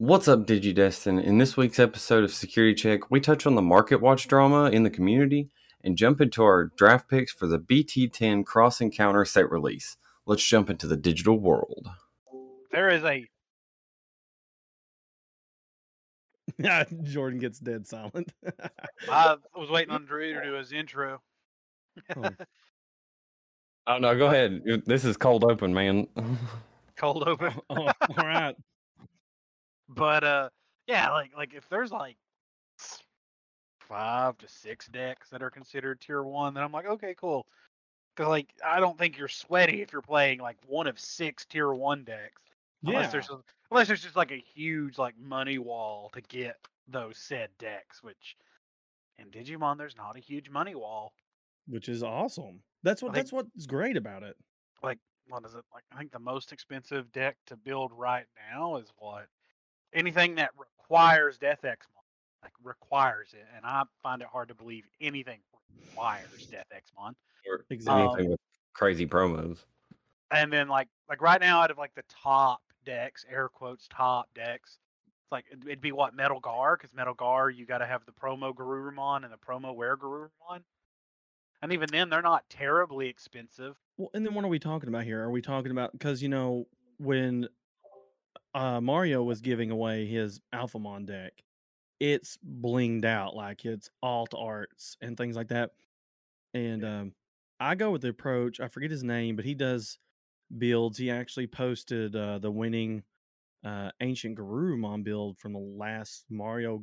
What's up, DigiDestin? In this week's episode of Security Check, we touch on the Market Watch drama in the community and jump into our draft picks for the BT10 Cross Encounter set release. Let's jump into the digital world. There is a Yeah, Jordan gets dead silent. I was waiting on Drew to do his intro. Oh, no, go ahead. This is cold open, man. Cold open. All right. But yeah, like if there's like 5 to 6 decks that are considered tier 1, then I'm like, okay, cool. Because like I don't think you're sweaty if you're playing like one of 6 tier 1 decks. Yeah. Unless there's just like a huge like money wall to get those said decks, which in Digimon there's not a huge money wall. Which is awesome. That's what's great about it. Like what is it? Like I think the most expensive deck to build right now is what? Anything that requires Death X Mon. Like requires it. And I find it hard to believe anything requires Death X Mon. Or Exactly. anything with crazy promos. And then like right now out of like the top decks, air quotes top decks, it's like it'd be what, Metal Gar, because Metal Gar you gotta have the promo Garurumon and the promo Were Garurumon. And even then they're not terribly expensive. Well, and then what are we talking about here? Are we talking about because when Mario was giving away his Alphamon deck, it's blinged out, like it's alt arts and things like that. And I go with the approach. I forget his name, but he does builds. He actually posted the winning ancient Garurumon build from the last Mario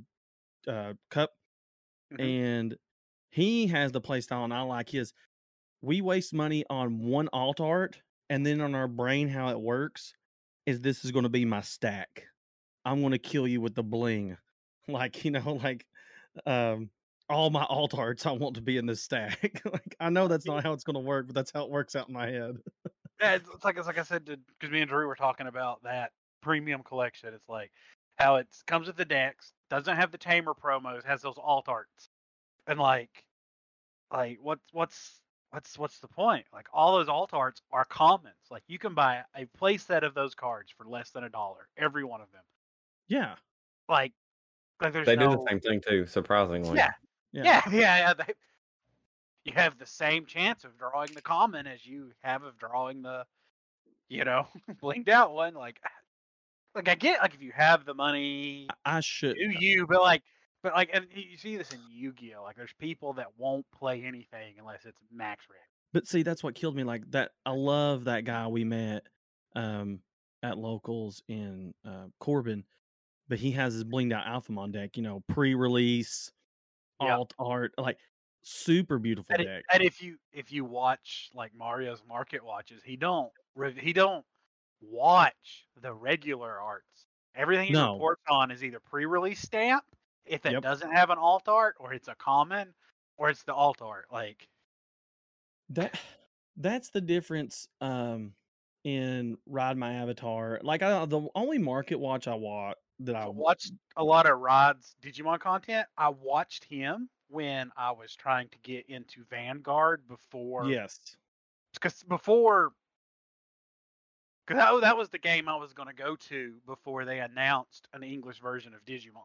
Cup, and he has the playstyle, and I like his. We waste money on one alt art, and then on our brain, how it works is this is going to be my stack. I'm going to kill you with the bling, like all my alt arts I want to be in this stack. Like I know that's not how it's going to work, but that's how it works out in my head. Yeah, it's like I said, because me and Drew were talking about that premium collection. It's like how it comes with the decks, doesn't have the tamer promos, has those alt arts, and like what's the point? Like all those alt arts are commons. Like you can buy a play set of those cards for less than $1, every one of them. Yeah, Like there's They do the same thing too, surprisingly. Yeah. You have the same chance of drawing the common as you have of drawing the, blinged out one. Like I get, like if you have the money, I should. but like, and you see this in Yu-Gi-Oh. Like there's people that won't play anything unless it's max red. But see, that's what killed me. Like that, I love that guy we met at locals in Corbin, but he has his blinged out Alphamon deck. Pre-release alt art, like super beautiful deck. And if you watch like Mario's Market Watches, he don't watch the regular arts. Everything he reports on is either pre-release stamp, if it doesn't have an alt art, or it's a common, or it's the alt art. Like that's the difference in Ride My Avatar. Like the only Market Watch I watched a lot of Rod's Digimon content. I watched him when I was trying to get into Vanguard before. Yes. Because that was the game I was going to go to before they announced an English version of Digimon.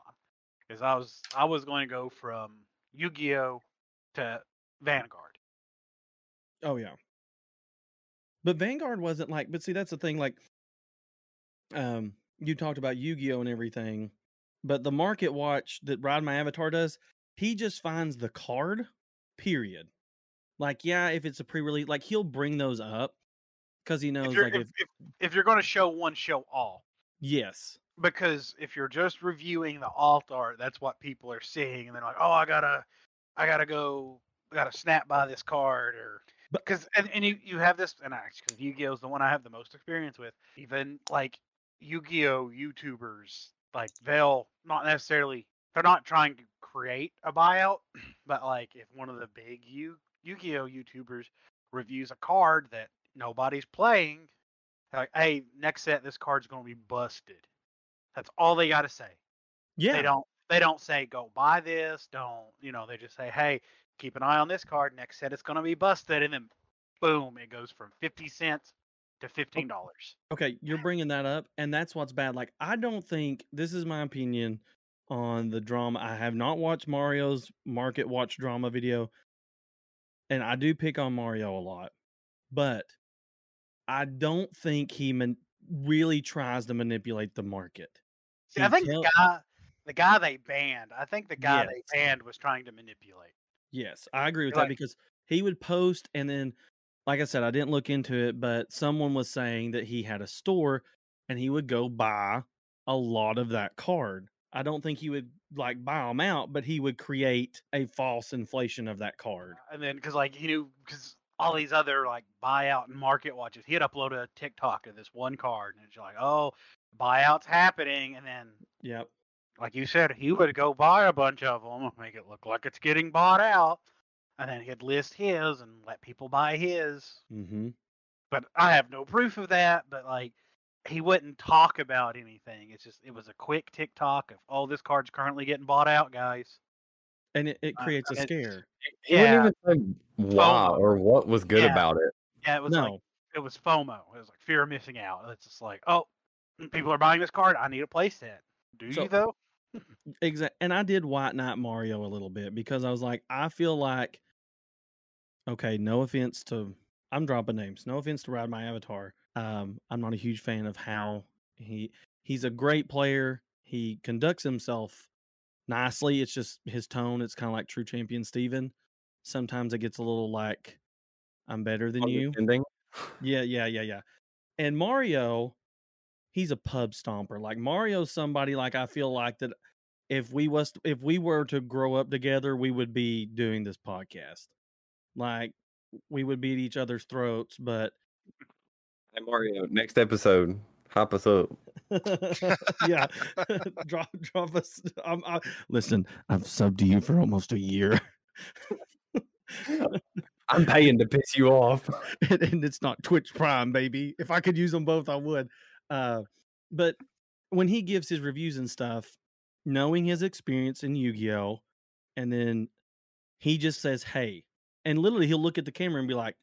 Because I was going to go from Yu-Gi-Oh to Vanguard. Oh yeah. But Vanguard wasn't like. But see, that's the thing. Like, you talked about Yu-Gi-Oh and everything, but the Market Watch that Ride My Avatar does, he just finds the card. Period. Like, yeah, if it's a pre-release, like he'll bring those up because he knows if you're going to show one, show all. Yes. Because if you're just reviewing the alt art, that's what people are seeing, and they're like, "Oh, I gotta snap by this card," or because and you have this, and actually, because Yu-Gi-Oh is the one I have the most experience with. Even like Yu-Gi-Oh YouTubers, like they're not trying to create a buyout, but like if one of the big Yu-Gi-Oh YouTubers reviews a card that nobody's playing, like, hey, next set this card's gonna be busted. That's all they got to say. Yeah. They don't say go buy this. They just say, hey, keep an eye on this card. Next set it's going to be busted, and then boom, it goes from 50 cents to $15. Okay, you're bringing that up, and that's what's bad. Like, I don't think this is my opinion on the drama. I have not watched Mario's Market Watch drama video, and I do pick on Mario a lot, but I don't think he really tries to manipulate the market. See, I think the guy they banned, Yes. they banned was trying to manipulate. Yes, I agree with Like- that because he would post, and then, like I said, I didn't look into it, but someone was saying that he had a store and he would go buy a lot of that card. I don't think he would like buy them out, but he would create a false inflation of that card. And then, because like he knew, because all these other like buyout and market watches, he had uploaded a TikTok of this one card, and it's like, oh, buyout's happening, and then, Yep. like you said, he would go buy a bunch of them, make it look like it's getting bought out, and then he'd list his and let people buy his. Mm-hmm. But I have no proof of that. But like, he wouldn't talk about anything. It was a quick TikTok of, oh, this card's currently getting bought out, guys. And it creates a it's- scare. He wouldn't even say why FOMO. or what was good Yeah. about it. Yeah, it was No. like, it was FOMO. It was like fear of missing out. It's just like, oh, people are buying this card. I need a playset. Do So- you though? Exactly. And I did White Knight Mario a little bit because I was like, I feel like, okay, no offense to, I'm dropping names. No offense to Ride My Avatar. I'm not a huge fan of how he's a great player. He conducts himself nicely. It's just his tone. It's kind of like True Champion Steven. Sometimes it gets a little like, I'm better than you. Ending. Yeah. And Mario, he's a pub stomper. Like Mario's somebody like I feel like that if we were to grow up together, we would be doing this podcast. Like we would be at each other's throats, but Hey Mario, next episode, hop us up. yeah, drop us. Listen, I've subbed to you for almost a year. I'm paying to piss you off. and it's not Twitch Prime, baby. If I could use them both, I would. But when he gives his reviews and stuff, knowing his experience in Yu-Gi-Oh, and then he just says, "Hey," and literally he'll look at the camera and be like,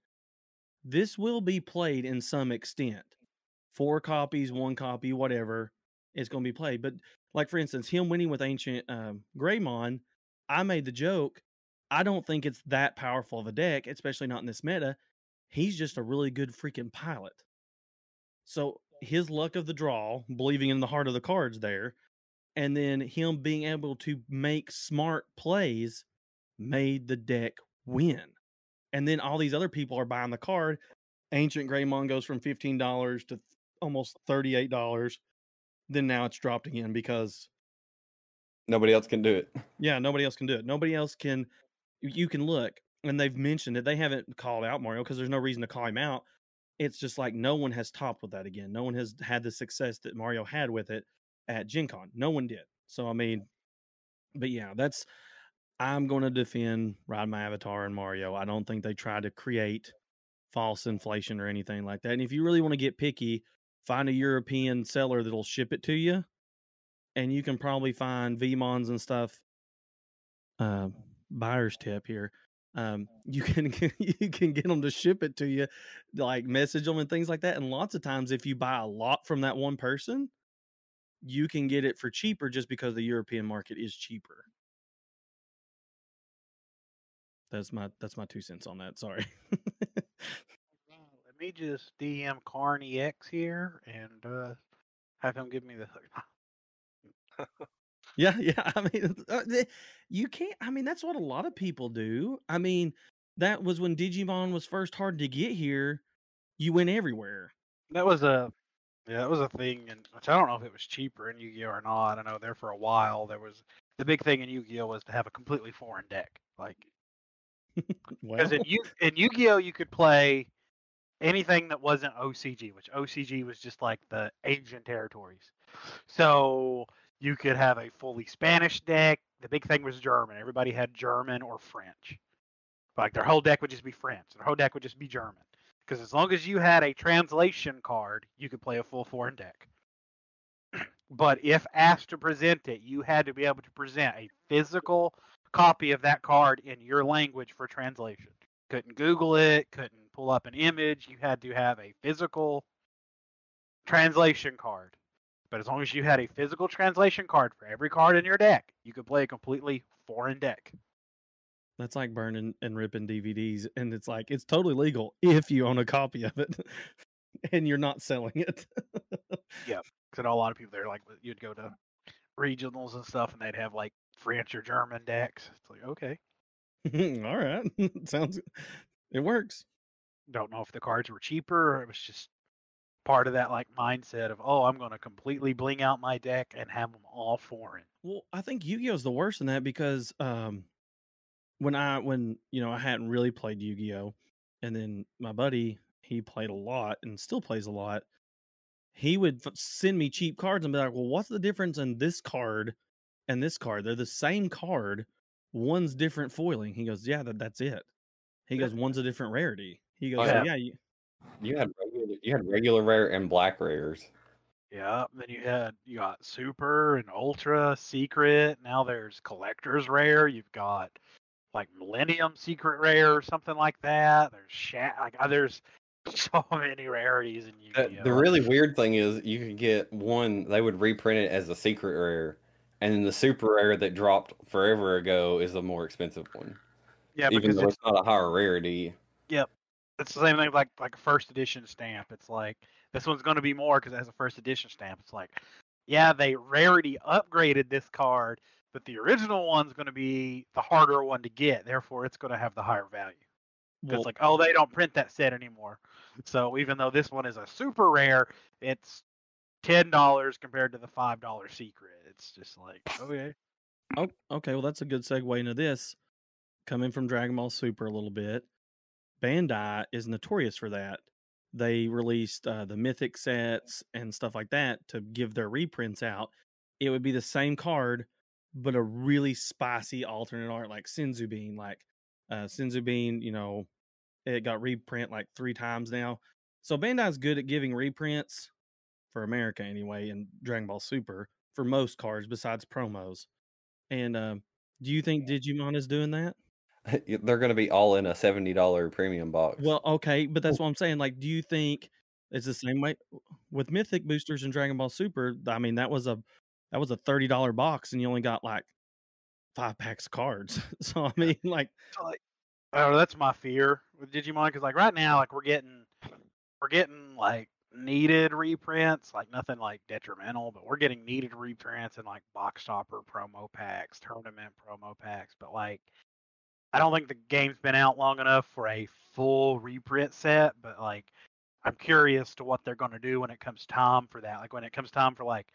"This will be played in some extent. 4 copies, 1 copy, whatever. It's going to be played." But like for instance, him winning with Ancient Greymon, I made the joke. I don't think it's that powerful of a deck, especially not in this meta. He's just a really good freaking pilot. So his luck of the draw, believing in the heart of the cards there, and then him being able to make smart plays made the deck win. And then all these other people are buying the card. Ancient Greymon goes from $15 to almost $38. Then now it's dropped again because Nobody else can do it. yeah, nobody else can do it. Nobody else can. You can look, and they've mentioned it. They haven't called out Mario because there's no reason to call him out. It's just like no one has topped with that again. No one has had the success that Mario had with it at Gen Con. No one did. So I mean, but yeah, I'm going to defend Ride My Avatar and Mario. I don't think they tried to create false inflation or anything like that. And if you really want to get picky, find a European seller that'll ship it to you, and you can probably find VMons and stuff. Buyer's tip here. You can get them to ship it to you, like message them and things like that. And lots of times, if you buy a lot from that one person, you can get it for cheaper just because the European market is cheaper. That's my 2 cents on that. Sorry. Let me just DM Carney X here and have him give me the. Yeah. I mean, you can't. I mean, that's what a lot of people do. I mean, that was when Digimon was first hard to get here. You went everywhere. That was a thing, and which I don't know if it was cheaper in Yu-Gi-Oh or not. I know there for a while there was the big thing in Yu-Gi-Oh was to have a completely foreign deck, like Well, because in Yu-Gi-Oh you could play anything that wasn't OCG, which OCG was just like the Asian territories. So you could have a fully Spanish deck. The big thing was German. Everybody had German or French. Like their whole deck would just be French. Their whole deck would just be German. Because as long as you had a translation card, you could play a full foreign deck. But if asked to present it, you had to be able to present a physical copy of that card in your language for translation. Couldn't Google it, couldn't pull up an image. You had to have a physical translation card. But as long as you had a physical translation card for every card in your deck, you could play a completely foreign deck. That's like burning and ripping DVDs, and it's like it's totally legal if you own a copy of it, and you're not selling it. Yeah, because I know a lot of people there, like you'd go to regionals and stuff, and they'd have like French or German decks. It's like, okay. All right, sounds. It works. Don't know if the cards were cheaper or it was just part of that like mindset of, oh, I'm going to completely bling out my deck and have them all foreign. Well, I think Yu-Gi-Oh's the worst in that because when I hadn't really played Yu-Gi-Oh, and then my buddy, he played a lot and still plays a lot. He would send me cheap cards and be like, "Well, what's the difference in this card and this card? They're the same card. One's different foiling." He goes, "Yeah, that's it." He goes, "One's a different rarity." He goes, yeah. "So yeah, You had regular rare and black rares. Yeah, then you got super and ultra secret. Now there's collector's rare. You've got like Millennium secret rare or something like that. There's so many rarities in Yu-Gi-Oh. The really weird thing is you could get one, they would reprint it as a secret rare, and then the super rare that dropped forever ago is the more expensive one. Yeah, even because though it's not a higher rarity. Yep. It's the same thing like a first edition stamp. It's like this one's going to be more because it has a first edition stamp. It's like, yeah, they rarity upgraded this card, but the original one's going to be the harder one to get. Therefore, it's going to have the higher value. It's like, oh, they don't print that set anymore. So even though this one is a super rare, it's $10 compared to the $5 secret. It's just like, okay. Oh, okay. Well, that's a good segue into this. Coming from Dragon Ball Super a little bit, Bandai is notorious for that. They released the Mythic sets and stuff like that to give their reprints out. It would be the same card, but a really spicy alternate art, like Senzu Bean. Like Senzu Bean, it got reprint like 3 times now. So Bandai's good at giving reprints for America anyway, in Dragon Ball Super for most cards besides promos. And do you think Digimon is doing that? They're going to be all in a $70 premium box. Well, okay, but that's what I'm saying. Like, do you think it's the same way with Mythic boosters and Dragon Ball Super? I mean, that was a $30 box, and you only got like 5 packs of cards. So I mean, like, oh, that's my fear with Digimon because like right now, like we're getting like needed reprints, like nothing like detrimental, but we're getting needed reprints and like box topper promo packs, tournament promo packs, but like. I don't think the game's been out long enough for a full reprint set, but like I'm curious to what they're going to do when it comes time for that. Like when it comes time for like,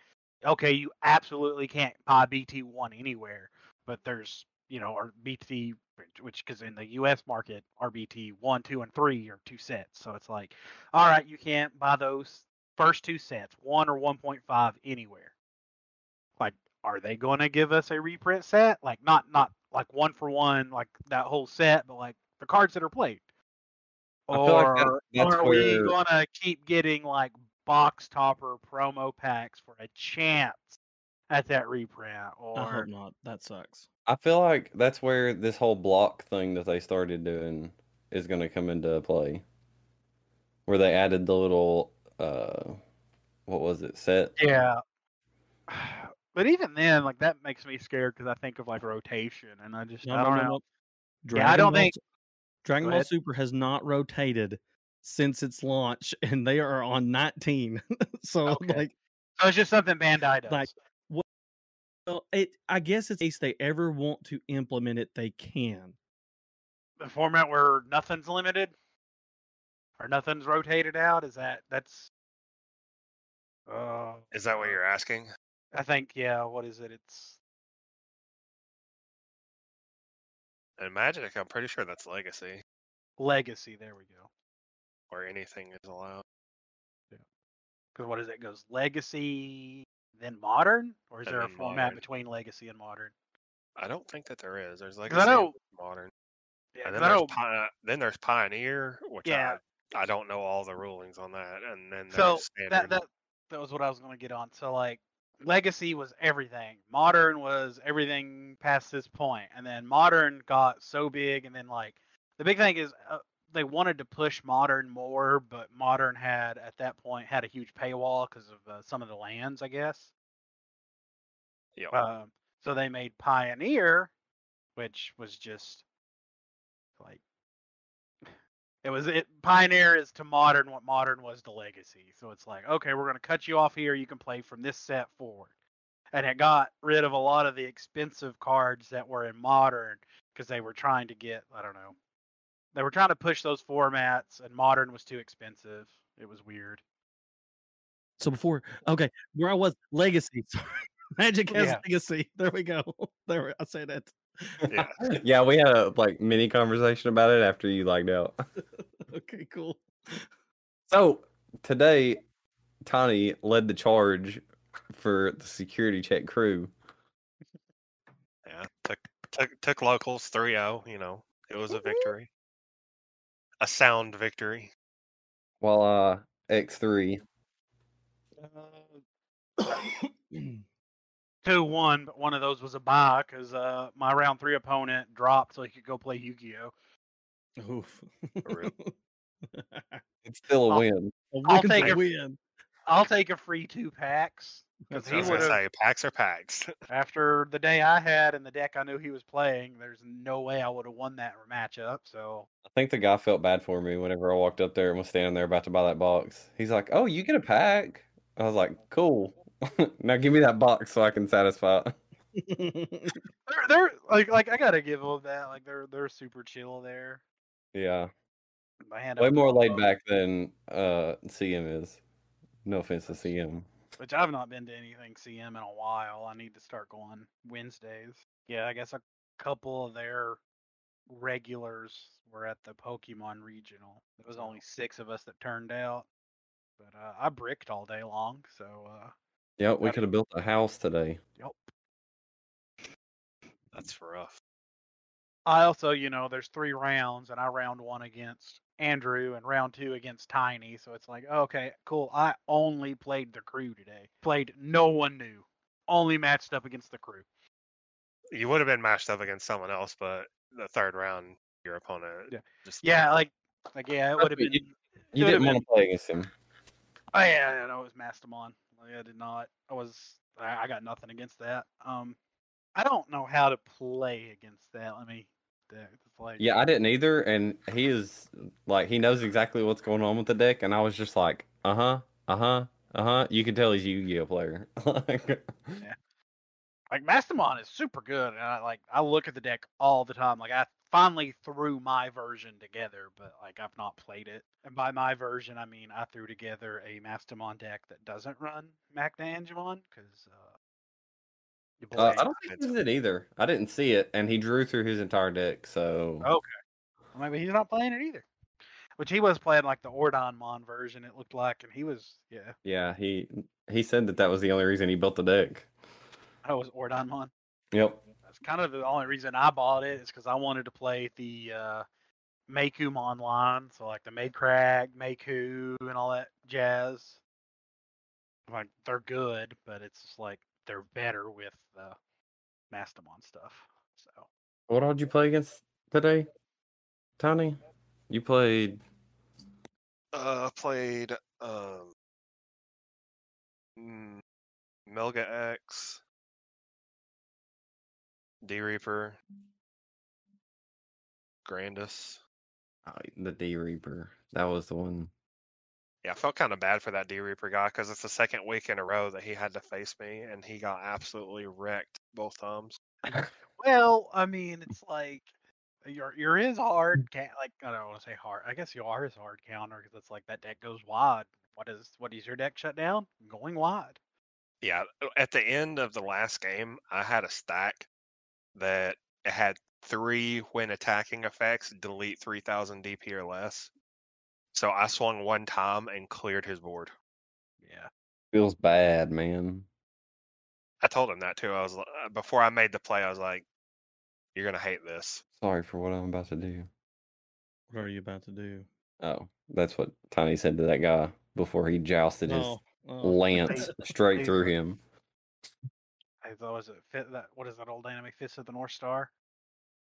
okay, you absolutely can't buy BT1 anywhere, but there's or BT, which because in the U.S. market, RBT 1, 2, and 3 are 2 sets. So it's like, all right, you can't buy those first 2 sets, 1 or 1.5 anywhere. Like, are they going to give us a reprint set? Like not like 1 for 1, like that whole set, but like the cards that are played. Or are we gonna keep getting like box topper promo packs for a chance at that reprint? Or I hope not. That sucks. I feel like that's where this whole block thing that they started doing is going to come into play. Where they added the little, what was it, set? Yeah. But even then, like that makes me scared because I think of like rotation, and I don't know. Dragon Ball Super has not rotated since its launch, and they are on 19. So okay. So it's just something Bandai does. Like, well, I guess it's case they ever want to implement it, they can. The format where nothing's limited or nothing's rotated out is that is that what you're asking? I think, yeah. What is it? It's in Magic. I'm pretty sure that's Legacy. Legacy. There we go. Where anything is allowed. Yeah. Because what is it? Goes Legacy, then Modern, or is there a format between Legacy and Modern? I don't think that there is. There's Legacy and Modern. Yeah. And then there's Pioneer, which I don't know all the rulings on that, and then there's Standard. That was what I was going to get on. So like. Legacy was everything. Modern was everything past this point, and then Modern got so big, and then like the big thing is they wanted to push Modern more, but Modern had at that point had a huge paywall because of some of the lands, I guess. Yeah. So they made Pioneer, which was just like Pioneer is to Modern what Modern was to Legacy. So it's like, okay, we're gonna cut you off here. You can play from this set forward, and it got rid of a lot of the expensive cards that were in Modern because they were trying to get, I don't know, they were trying to push those formats, and Modern was too expensive. It was weird. So before, okay, where I was, Legacy. Sorry. Magic has Yeah. Legacy. There we go. There, I say that. Yeah. Yeah, we had a mini conversation about it after you lagged out. Okay, cool. So today, Tony led the charge for the security check crew. Yeah. Took locals 3-0. You know, it was a victory, a sound victory. While X3. 2-1, but one of those was a bye because my round 3 opponent dropped so he could go play Yu-Gi-Oh. Oof. It's still a win. I'll take a a win. I'll take a free 2 packs because he I was would gonna have. say packs or packs. After the day I had and the deck I knew he was playing, there's no way I would have won that matchup. So I think the guy felt bad for me whenever I walked up there and was standing there about to buy that box. He's like, "Oh, you get a pack." I was like, "Cool." Now give me that box so I can satisfy it. they're like I gotta give them that. Like they're super chill there. Yeah. My hand Way up more laid combo, back than CM is. No offense to CM. which I've not been to anything CM in a while. I need to start going Wednesdays. Yeah, I guess a couple of their regulars were at the Pokemon regional. There was only 6 of us that turned out, but I bricked all day long. So Yep, we Got could have built a house today. yep. That's rough. I also, there's 3 rounds, and I round 1 against Andrew and round 2 against Tiny. So it's like, okay, cool. I only played the crew today. Played no one new. Only matched up against the crew. You would have been matched up against someone else, but the third round, your opponent just Yeah, like yeah, it would have been. You didn't want to play against him. Oh yeah, it was Mastamon. I did not. I got nothing against that. I don't know how to play against that. It's like, Yeah, I didn't either, and he is like he knows exactly what's going on with the deck, and I was just like, You can tell he's a Yu-Gi-Oh player. yeah. Like Mastamon is super good, and I look at the deck all the time. Like I finally threw my version together, but like I've not played it. And by my version, I mean I threw together a Mastamon deck that doesn't run Magna-Angemon because I don't think he did either. I didn't see it, and he drew through his entire deck. So okay, well, maybe he's not playing it either. Which he was playing like the Ordonmon version. It looked like, and he was yeah. He said that was the only reason he built the deck. Oh, it was Ordonmon. Yep. That's kind of the only reason I bought it is because I wanted to play the Meikumon line, so like the Maycrag, Meiku, and all that jazz. Like they're good, but it's just like they're better with the Mastamon stuff. So What all did you play against today, Tony? You played. Played Melga X, D Reaper, Grandis. Oh, the D Reaper. That was the one. Yeah, I felt kind of bad for that D Reaper guy because it's the second week in a row that he had to face me, and he got absolutely wrecked both times. Well, I mean, it's like you're his hard like I don't want to say hard. I guess you are his hard counter because it's like that deck goes wide. What is your deck shut down? Going wide. Yeah, at the end of the last game, I had a stack that it had 3 when attacking effects delete 3,000 DP or less. So I swung one time and cleared his board. Yeah, Feels bad, man. I told him that too. I was before I made the play, I was like, "You're gonna hate this." Sorry for what I'm about to do. What are you about to do? Oh, that's what Tiny said to that guy before he jousted his lance straight through him. I thought was it fit that what is that old anime Fist of the North Star?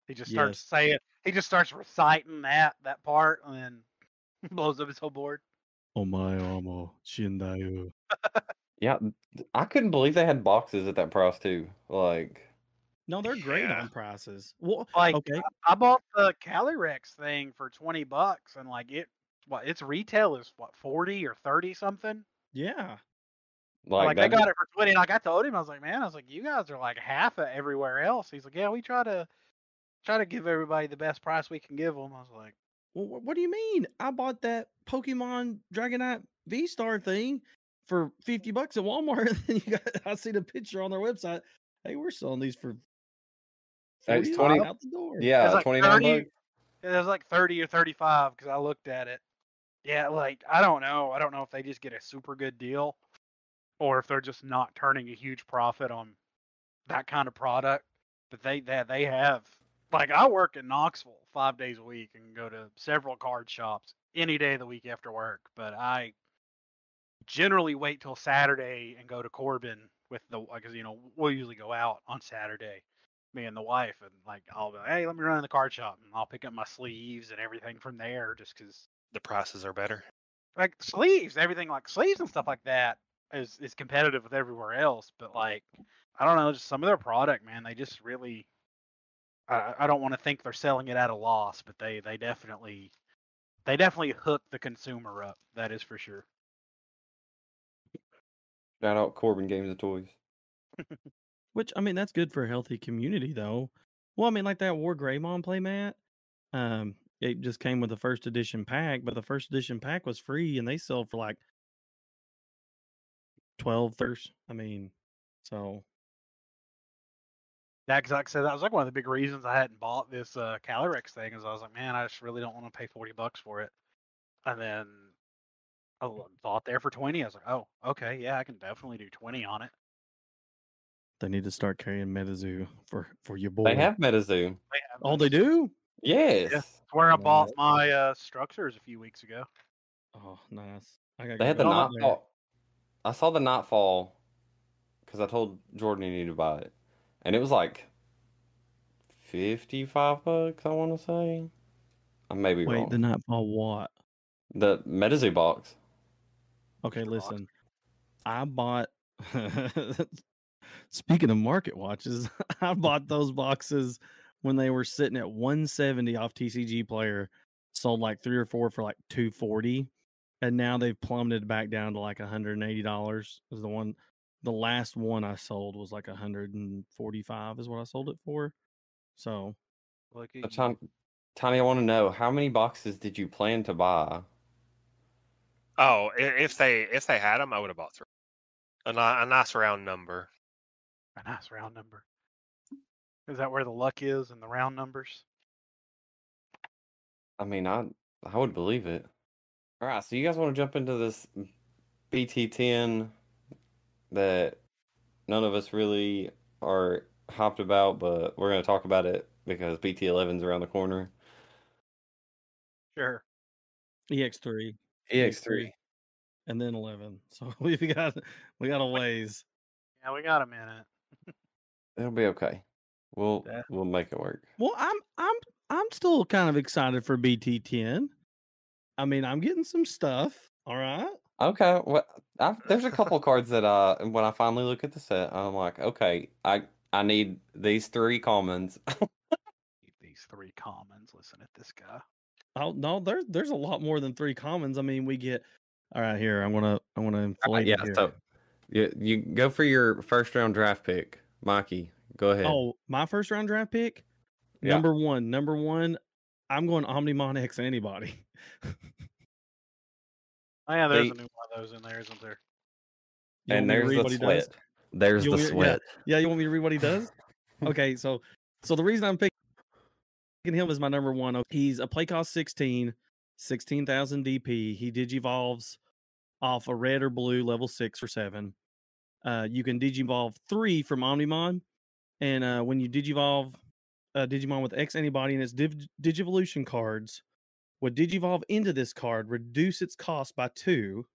He just starts saying, he just starts reciting that part, and then blows up his whole board. Omae wa mo shindayo. Yeah, I couldn't believe they had boxes at that price too. Like, No, they're great Yeah. on prices. Well, Like, okay, I bought the Calyrex thing for $20, and like its retail is what 40 or 30 something. yeah. Like they that. got it for 20. Like I told him, I was like, man, I was like, you guys are like half of everywhere else. He's like, yeah, we try to give everybody the best price we can give them. I was like, Well, what do you mean? I bought that Pokemon Dragonite V-Star thing for $50 at Walmart. And I see the picture on their website. Hey, we're selling these for It's 40 20 out the door. Yeah, it's like 29 30. bucks. It was like 30 or 35 because I looked at it. Yeah, like I don't know. I don't know if they just get a super good deal, or if they're just not turning a huge profit on that kind of product. But they have, like, I work in Knoxville 5 days a week and go to several card shops any day of the week after work. But I generally wait till Saturday and go to Corbin with because we'll usually go out on Saturday, me and the wife, and like I'll be like, hey, let me run in the card shop and I'll pick up my sleeves and everything from there, just because The prices are better. like everything like sleeves and stuff like that is competitive with everywhere else. But like I don't know, just some of their product, man, they just really I don't want to think they're selling it at a loss, but they definitely hook the consumer up. That is for sure. Shout out Corbin Games and Toys. Which, I mean, that's good for a healthy community, though. Well, I mean, like that War Greymon playmat, it just came with the first edition pack, but the first edition pack was free, and they sell for like 12 $30. I mean, so Yeah, because like I said, that was like one of the big reasons I hadn't bought this Calyrex thing. Is I was like, man, I just really don't want to pay $40 for it. And then I saw it there for 20. I was like, oh, okay, yeah, I can definitely do 20 on it. they need to start carrying Metazoo for your boy. They have Metazoo. Oh, they do? Yes. Yeah, that's where I bought Nice. my structures a few weeks ago. Oh, nice. I gotta They had the go back there. Nightfall. I saw the Nightfall because I told Jordan he needed to buy it, and it was like $55. I want to say. I may be Wait, wrong. the Nightfall what? The Metazoo box. Okay, Booster box. listen. I bought. Speaking of market watches, I bought those boxes when they were sitting at 170 off TCG Player. Sold like 3 or 4 for like 240, and now they've plummeted back down to like $180. Was the last one I sold was like 145 is what I sold it for. So Look So, at you. Tiny, I want to know how many boxes did you plan to buy? Oh, if they had them, I would have bought 3. A nice round number. A nice round number. Is that where the luck is in the round numbers? I mean, I would believe it. All right, so you guys want to jump into this BT10 that none of us really are hyped about, but we're going to talk about it because BT11's around the corner. Sure. EX3, EX3. and then 11. So we got a ways. Yeah, we got a minute. It'll be okay. We'll make it work. Well, I'm still kind of excited for BT10. I mean, I'm getting some stuff. All right. Okay, well, there's a couple cards that when I finally look at the set, I'm like, okay, I need these 3 commons. These 3 commons. Listen at this guy. Oh no, there's a lot more than 3 commons. I mean, we get. All right, here I'm gonna inflate it here. So you go for your first round draft pick, Mikey. Go ahead. Oh, my first round draft pick, Yeah. number one. I'm going Omnimon X Antibody. Oh yeah, there's a new one of those in there, isn't there? You And want me to there's read the what he sweat. does? There's You the want me- sweat. Yeah, you want me to read what he does? Okay, so the reason I'm picking him as my number 1, he's a play cost 16,000 DP. He digivolves off a red or blue level 6 or 7. You can digivolve 3 from Omnimon, and when you digivolve Digimon with X Antibody and its Digivolution cards would digivolve into this card, reduce its cost by 2.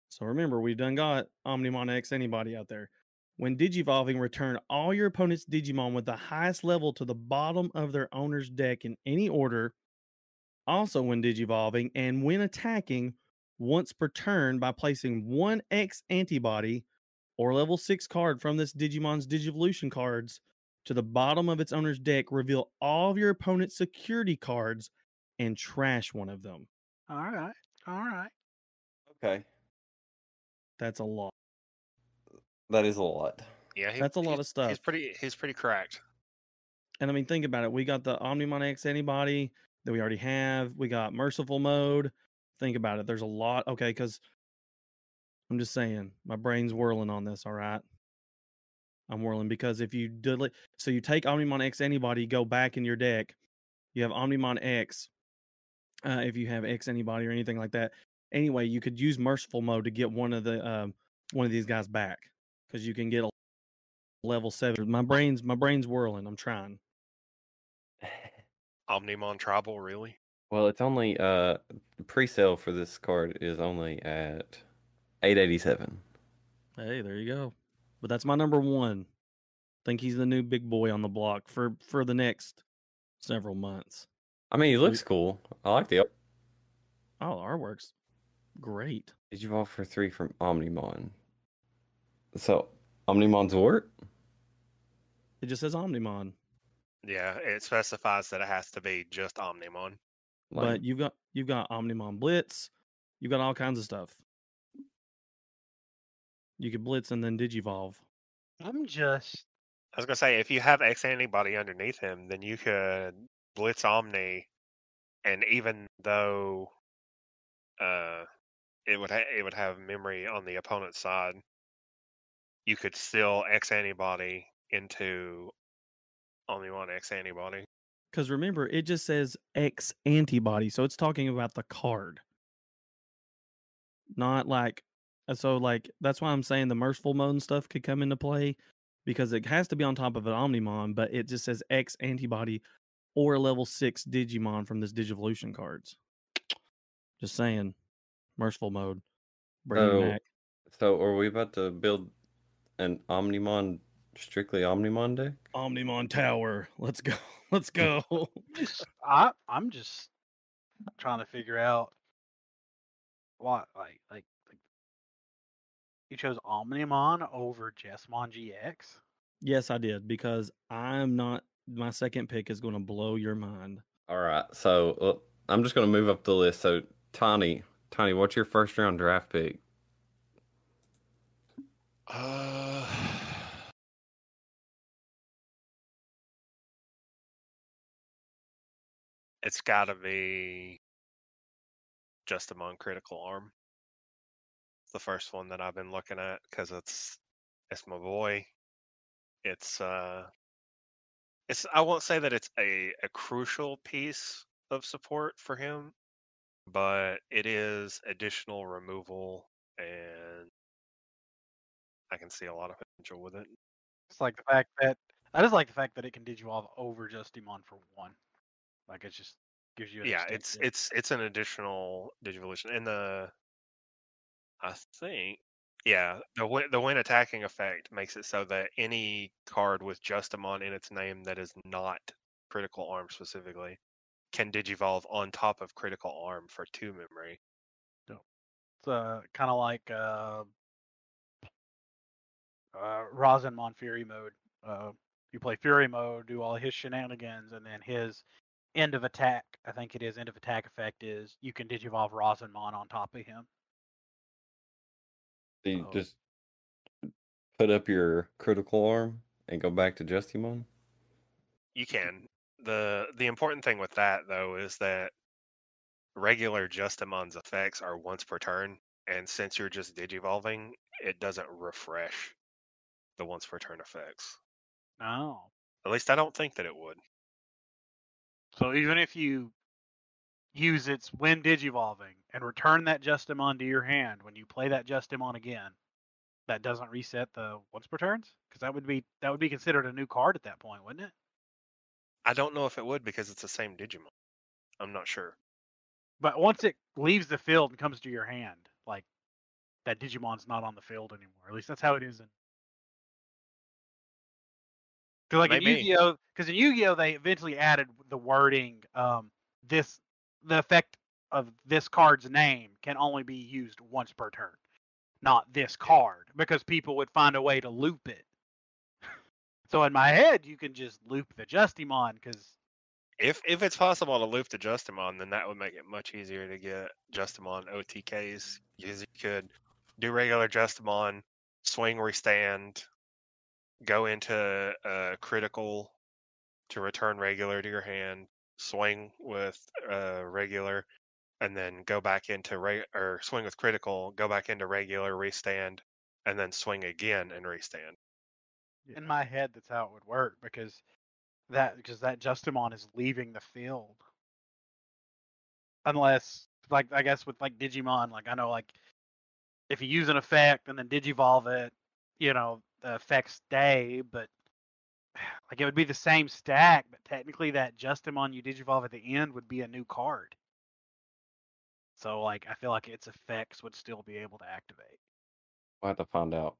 So remember, we've done got Omnimon X Antibody out there. When digivolving, return all your opponent's Digimon with the highest level to the bottom of their owner's deck in any order. Also, when digivolving and when attacking, once per turn by placing one X antibody or level 6 card from this Digimon's Digivolution cards to the bottom of its owner's deck, reveal all of your opponent's security cards and trash one of them. All right. All right. Okay. That's a lot. That is a lot. Yeah, That's a lot of stuff. He's pretty cracked. And I mean, think about it. We got the Omnimon X antibody that we already have. We got Merciful Mode. Think about it. There's a lot. Okay, because I'm just saying, my brain's whirling on this. All right. I'm whirling because if you delete, so you take Omnimon X antibody, go back in your deck, you have Omnimon X. If you have X antibody or anything like that, anyway, you could use Merciful Mode to get one of these guys back because you can get a level 7. My brain's whirling. I'm trying. Omnimon Tribal, really? Well, it's only the pre-sale for this card is only at $887. Hey, there you go. But that's my number one. Think he's the new big boy on the block for the next several months. I mean, he looks cool. I like the. Oh, the artwork's great. Digivolve for 3 from Omnimon. So, Omnimon's what? It just says Omnimon. Yeah, it specifies that it has to be just Omnimon. But you've got Omnimon Blitz. You've got all kinds of stuff. You could Blitz and then Digivolve. I was gonna say, if you have X antibody underneath him, then you could Blitz Omni, and even though it would have memory on the opponent's side, you could still X antibody into Omnimon X antibody. Because remember, it just says X antibody, so it's talking about the card, not like. So like that's why I'm saying the Merciful Mode and stuff could come into play because it has to be on top of an Omnimon, but it just says X antibody or level 6 Digimon from this Digivolution cards. Just saying, Merciful Mode, bring him back. So are we about to build an Omnimon, strictly Omnimon deck? Omnimon Tower, let's go, let's go. I'm just trying to figure out what like you chose Omnimon over Jesmon GX. Yes, I did because I'm not. My second pick is going to blow your mind. All right, so I'm just going to move up the list. So Tiny, what's your first round draft pick? It's got to be just among Critical Arm. It's the first one that I've been looking at because it's my boy. It's I won't say that it's a crucial piece of support for him, but it is additional removal, and I can see a lot of potential with it. It's like the fact that I just like the fact that it can Digivolve over Justimon for 1. Like it just gives you. It's an additional Digivolution, and I think the when attacking effect makes it so that any card with Justimon in its name that is not Critical Arm specifically can Digivolve on top of Critical Arm for 2 memory. It's kind of like Rosinmon Fury mode. You play Fury mode, do all his shenanigans, and then his end of attack, I think it is, end of attack effect is you can Digivolve Rosinmon on top of him. So you just put up your Critical Arm and go back to Justimon? You can. The important thing with that, though, is that regular Justimon's effects are once per turn, and since you're just Digivolving, it doesn't refresh the once per turn effects. Oh. At least I don't think that it would. So even if you use its when Digivolving and return that Justimon to your hand when you play that Justimon again, that doesn't reset the once per turns? Because that would be considered a new card at that point, wouldn't it? I don't know if it would because it's the same Digimon. I'm not sure. But once it leaves the field and comes to your hand, like that Digimon's not on the field anymore. At least that's how it is in Because like in Maybe. Yu-Gi-Oh, they eventually added the wording, the effect of this card's name can only be used once per turn, not this card, because people would find a way to loop it. So in my head, you can just loop the Justimon because If it's possible to loop the Justimon, then that would make it much easier to get Justimon OTKs, because you could do regular Justimon, swing, restand, go into critical to return regular to your hand, swing with regular, and then go back into or swing with critical, go back into regular, restand, and then swing again and restand. in my head that's how it would work because that Justimon is leaving the field. Unless, like, I guess with like Digimon, like I know, like if you use an effect and then Digivolve it, the effects stay, but like it would be the same stack, but technically that Justimon you Digivolve at the end would be a new card. So like I feel like its effects would still be able to activate, We'll have to find out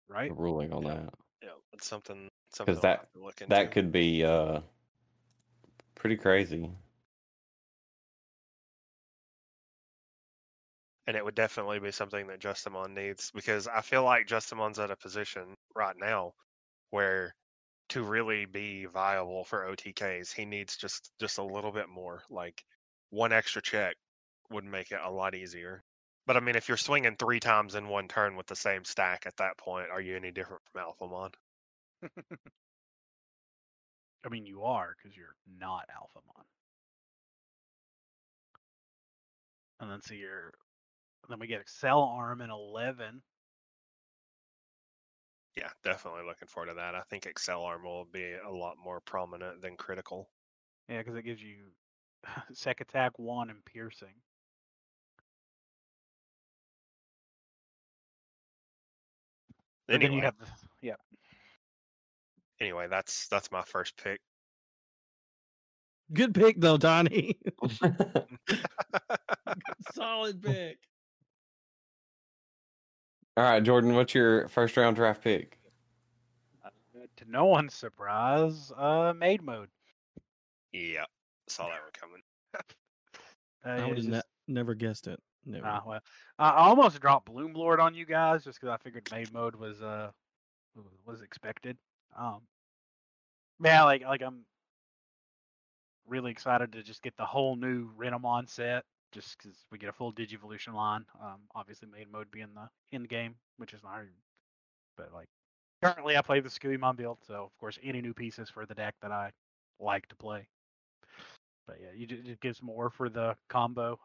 right? the ruling on that. Yeah, it's something Because I'll have to look into. that could be pretty crazy. And it would definitely be something that Justimon needs, because I feel like Justimon's at a position right now where to really be viable for OTKs, he needs just a little bit more. Like one extra check would make it a lot easier. But I mean, if you're swinging 3 times in one turn with the same stack at that point, are you any different from Alphamon? I mean, you are because you're not Alphamon. And then we get Excel Arm in 11. Yeah, definitely looking forward to that. I think Excel Arm will be a lot more prominent than Critical. Yeah, because it gives you Sec Attack 1 and Piercing. And then you Anyway, have anyway, that's my first pick. Good pick though, Donnie. Solid pick. All right, Jordan, what's your first round draft pick? To no one's surprise, Maid Mode. Yeah, saw that one coming. I would have never guessed it. Never. Well, I almost dropped Bloom Lord on you guys just because I figured Maid Mode was expected. Yeah, like I'm really excited to just get the whole new Renamon set, just because we get a full Digivolution line. Obviously Maid Mode being the end game, which is not, but like currently I play the Sukuimon build, so of course any new pieces for the deck that I like to play. But yeah, it gives more for the combo.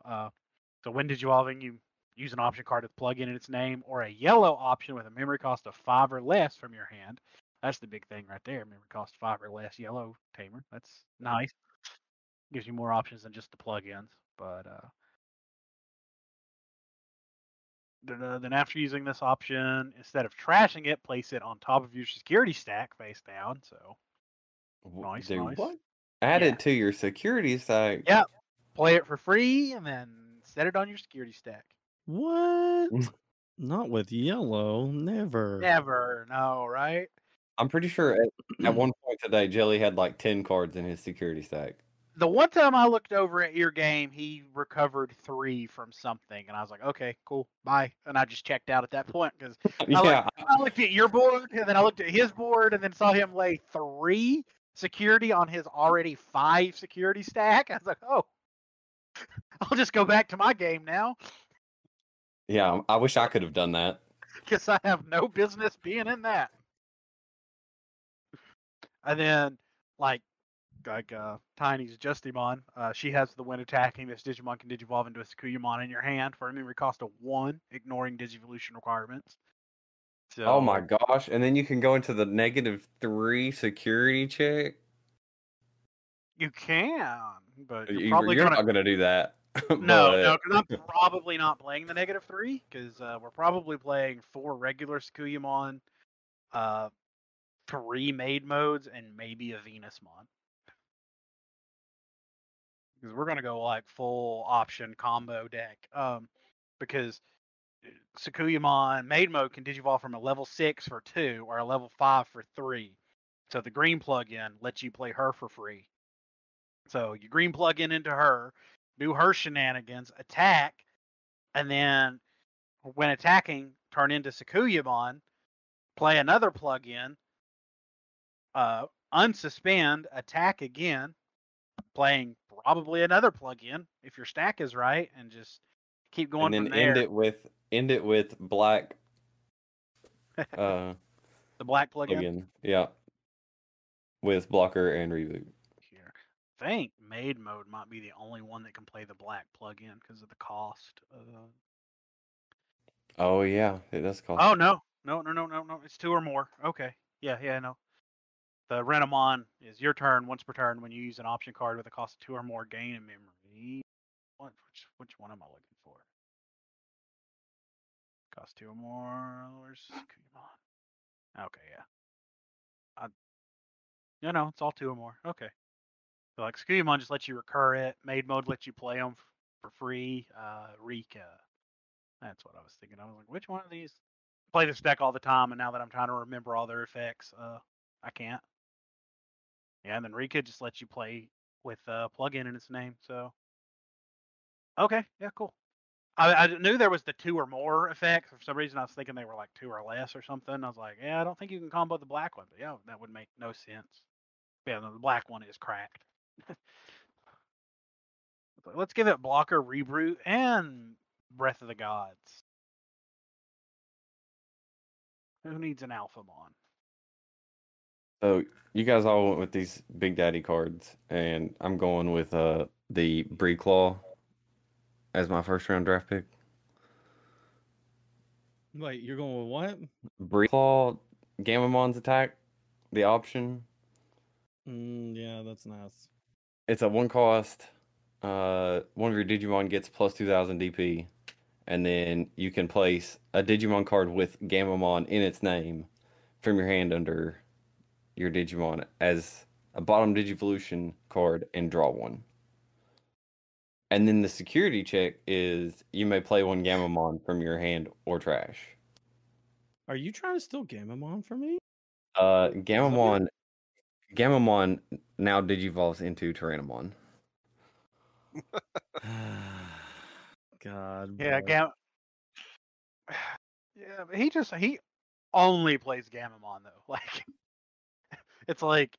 So when Digivolving, you use an option card with plug in its name, or a yellow option with a memory cost of 5 or less from your hand. That's the big thing right there. Memory cost 5 or less yellow tamer. That's nice. Gives you more options than just the plugins. But then after using this option, instead of trashing it, place it on top of your security stack face down. So nice. What? Add it to your security stack. Yeah. Play it for free and then set it on your security stack. What? Not with yellow. Never. Never. No, right? I'm pretty sure at one point today, Jelly had like 10 cards in his security stack. The one time I looked over at your game, he recovered 3 from something, and I was like, okay, cool, bye. And I just checked out at that point because I looked at your board, and then I looked at his board, and then saw him lay 3 security on his already 5 security stack. I was like, oh, I'll just go back to my game now. Yeah, I wish I could have done that. Because I have no business being in that. And then, like Tiny's Justimon, she has the when attacking, this Digimon can Digivolve into a Sukuyamon in your hand for a memory cost of 1, ignoring Digivolution requirements. So, oh my gosh! And then you can go into the -3 security check. You can, but you're not going to do that. No, because I'm probably not playing the -3, because we're probably playing 4 regular Sukuyamon, 3 Maid modes, and maybe a Venusmon. Because we're gonna go like full option combo deck. Because Sukuyamon Maid mode can Digivolve from a level 6 for 2 or a level 5 for 3. So the green plug-in lets you play her for free. So you green plug-in into her, do her shenanigans, attack, and then when attacking, turn into Sakuyamon, play another plug-in, unsuspend, attack again, playing probably another plug-in if your stack is right, and just keep going And then from there. end it with black The black plug-in. plugin. Yeah. With blocker and reboot. Here. I think maid mode might be the only one that can play the black plug-in because of the cost. Oh yeah, it does cost. Oh no. It's 2 or more. Okay. Yeah, no. The Renamon is your turn once per turn when you use an option card with a cost of 2 or more gain in memory. Which one am I looking for? Cost 2 or more. Where's Sakuyamon? Okay, yeah. No, it's all 2 or more. Okay. So like Sakuyamon just lets you recur it. Maid mode lets you play them for free. Rika. That's what I was thinking. I was like, which one of these? I play this deck all the time, and now that I'm trying to remember all their effects, I can't. Yeah, and then Rika just lets you play with plug-in in its name. So, okay, yeah, cool. I knew there was the 2 or more effect. For some reason, I was thinking they were like 2 or less or something. I was like, yeah, I don't think you can combo the black one. But yeah, that would make no sense. Yeah, no, the black one is cracked. Let's give it blocker, reboot, and Breath of the Gods. Who needs an Alphamon? So you guys all went with these Big Daddy cards, and I'm going with the Bree Claw as my first round draft pick. Wait, you're going with what? Bree Claw, Gamamon's attack, the option. Yeah, that's nice. It's a 1 cost. One of your Digimon gets plus 2,000 DP, and then you can place a Digimon card with Gamamon in its name from your hand under your Digimon as a bottom Digivolution card and draw 1. And then the security check is you may play 1 Gamamon from your hand or trash. Are you trying to steal Gamamon from me? Gamamon now Digivolves into Tyrannomon. God. Yeah, bro. Yeah, but he only plays Gamamon though. Like, it's like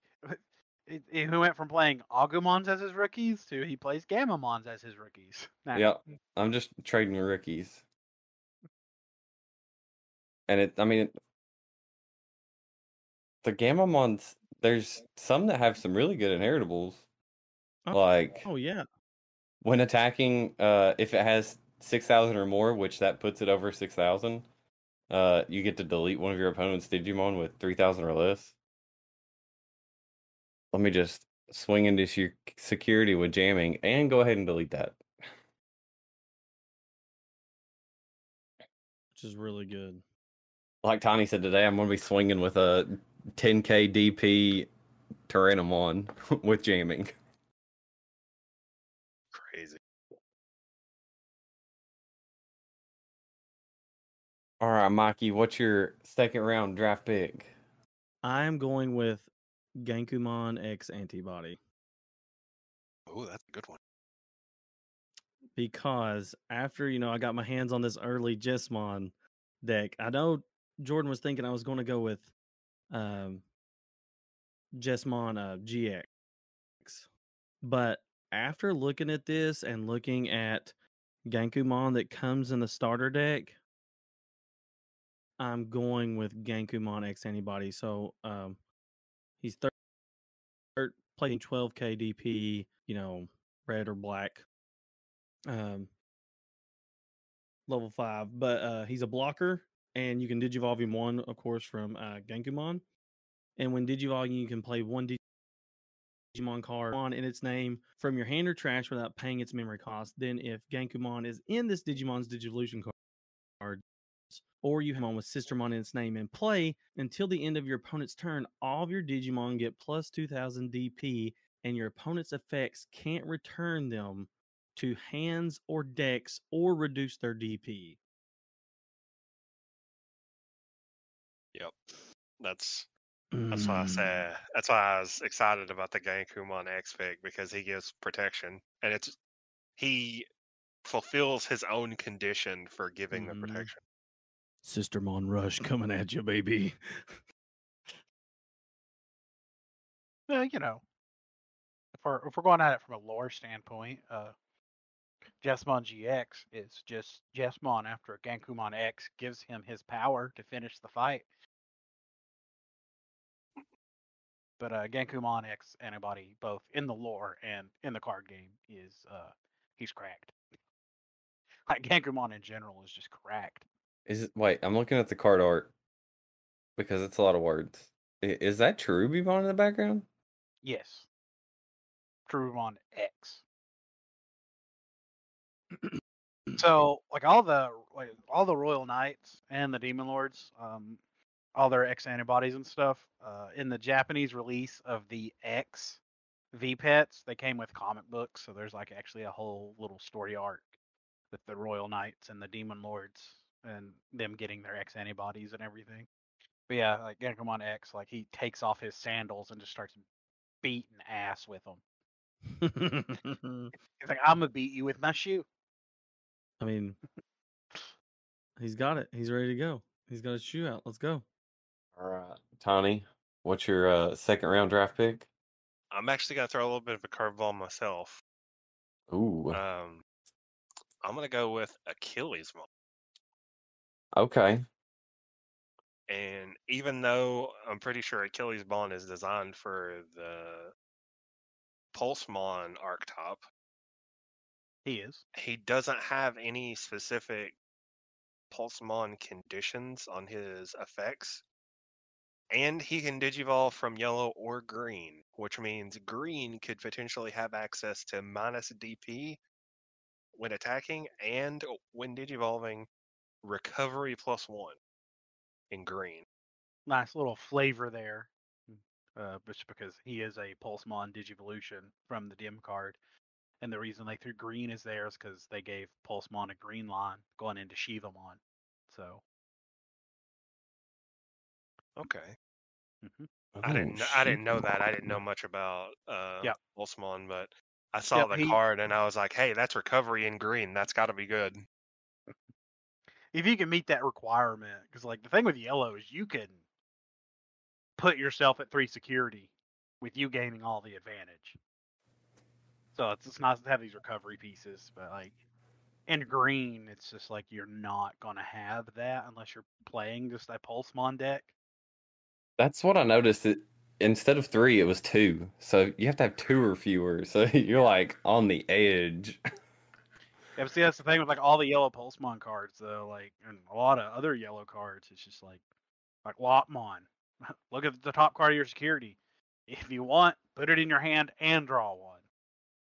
he went from playing Agumons as his rookies to he plays Gamamons as his rookies. Nah. Yeah, I'm just trading rookies. And the Gamamons, there's some that have some really good inheritables. Like, Oh yeah. when attacking, if it has 6,000 or more, which that puts it over 6,000, you get to delete one of your opponent's Digimon with 3,000 or less. Let me just swing into your security with jamming and go ahead and delete that. Which is really good. Like Tiny said today, I'm going to be swinging with a 10k DP Tyrannomon with jamming. Crazy. All right, Mikey, what's your second round draft pick? I'm going with Genkumon X Antibody. Oh, that's a good one. Because after, I got my hands on this early Jesmon deck, I know Jordan was thinking I was going to go with Jesmon GX. But after looking at this and looking at Genkumon that comes in the starter deck, I'm going with Genkumon X Antibody. So he's playing 12k DP, red or black. Level 5, but he's a blocker, and you can Digivolve him 1, of course, from Genkumon. And when Digivolving, you can play 1 Digimon card on in its name from your hand or trash without paying its memory cost. Then, if Genkumon is in this Digimon's Digivolution card, or you have one with Sistermon in its name in play, until the end of your opponent's turn, all of your Digimon get plus 2,000 DP, and your opponent's effects can't return them to hands or decks or reduce their DP. Yep. That's That's why I said. That's why I was excited about the Gankumon X pick because he gives protection, and he fulfills his own condition for giving the protection. Sistermon Rush coming at you, baby. Well, you know, if we're going at it from a lore standpoint, Jesmon GX is just Jesmon after Gankumon X gives him his power to finish the fight. But Gankumon X antibody, both in the lore and in the card game, is he's cracked. Like Gankumon in general is just cracked. Wait, I'm looking at the card art because it's a lot of words. Is that Cherubimon in the background? Yes. Cherubimon X. So like all the Royal Knights and the Demon Lords, all their X antibodies and stuff, in the Japanese release of the X V Pets, they came with comic books, so there's like actually a whole little story arc with the Royal Knights and the Demon Lords and them getting their X antibodies and everything. But yeah, like Gankumon X, like he takes off his sandals and just starts beating ass with them. He's like, I'm gonna beat you with my shoe. I mean, he's got it. He's ready to go. He's got his shoe out. Let's go. All right, Tawny, what's your second round draft pick? I'm actually gonna throw a little bit of a curveball myself. Ooh, I'm gonna go with Achilles Mon. okay. And even though I'm pretty sure Achilles Mon is designed for the Pulsemon archetype, he doesn't have any specific Pulsemon conditions on his effects. And he can Digivolve from yellow or green, which means green could potentially have access to minus DP when attacking and when Digivolving recovery +1 in green. Nice little flavor there. Just because he is a Pulsemon Digivolution from the Dim card. And the reason they threw green is there is because they gave Pulsemon a green line going into Shivamon. So. Okay. Mm-hmm. I didn't know that. I didn't know much about Yep. Pulsemon, but I saw the card and I was like, hey, that's recovery in green. That's got to be good. If you can meet that requirement, because like the thing with yellow is you can put yourself at 3 security with you gaining all the advantage. So it's nice to have these recovery pieces, but like in green, it's just like you're not gonna have that unless you're playing just a Pulsemon deck. That's what I noticed. Instead of 3, it was 2. So you have to have 2 or fewer. So you're like on the edge. Yeah, but see, that's the thing with like all the yellow Pulsemon cards, though. Like, and a lot of other yellow cards, it's just like Lopmon. Look at the top card of your security. If you want, put it in your hand and draw one.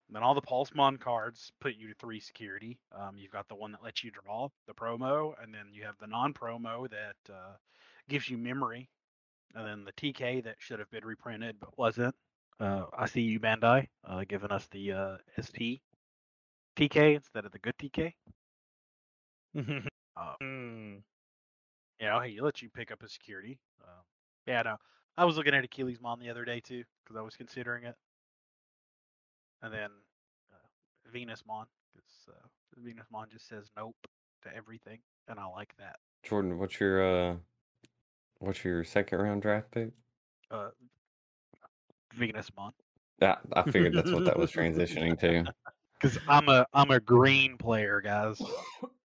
And then all the Pulsemon cards put you to 3 security. You've got the one that lets you draw, the promo, and then you have the non-promo that gives you memory, and then the TK that should have been reprinted but wasn't. I see you, Bandai, giving us the ST TK instead of the good TK. He lets you pick up a security. Yeah, no, I was looking at Achilles Mon the other day too because I was considering it, and then Venus Mon because Venus Mon just says nope to everything, and I like that. Jordan, what's your second round draft pick? Venus Mon. Yeah, I figured that's what that was transitioning to. Because I'm a green player, guys.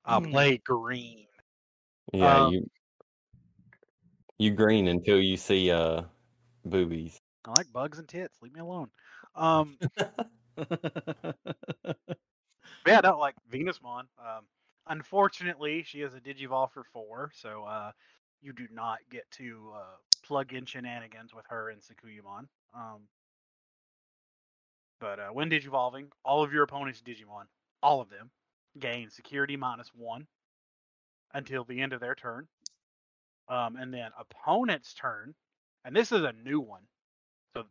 I play green. Yeah, you green until you see boobies. I like bugs and tits. Leave me alone. Yeah, no, like Venusmon. Unfortunately, she has a Digivolve for 4, so you do not get to plug in shenanigans with her in Sakuyamon. But when Digivolving, all of your opponent's Digimon, all of them, gain security -1 until the end of their turn. And then opponent's turn, and this is a new one. So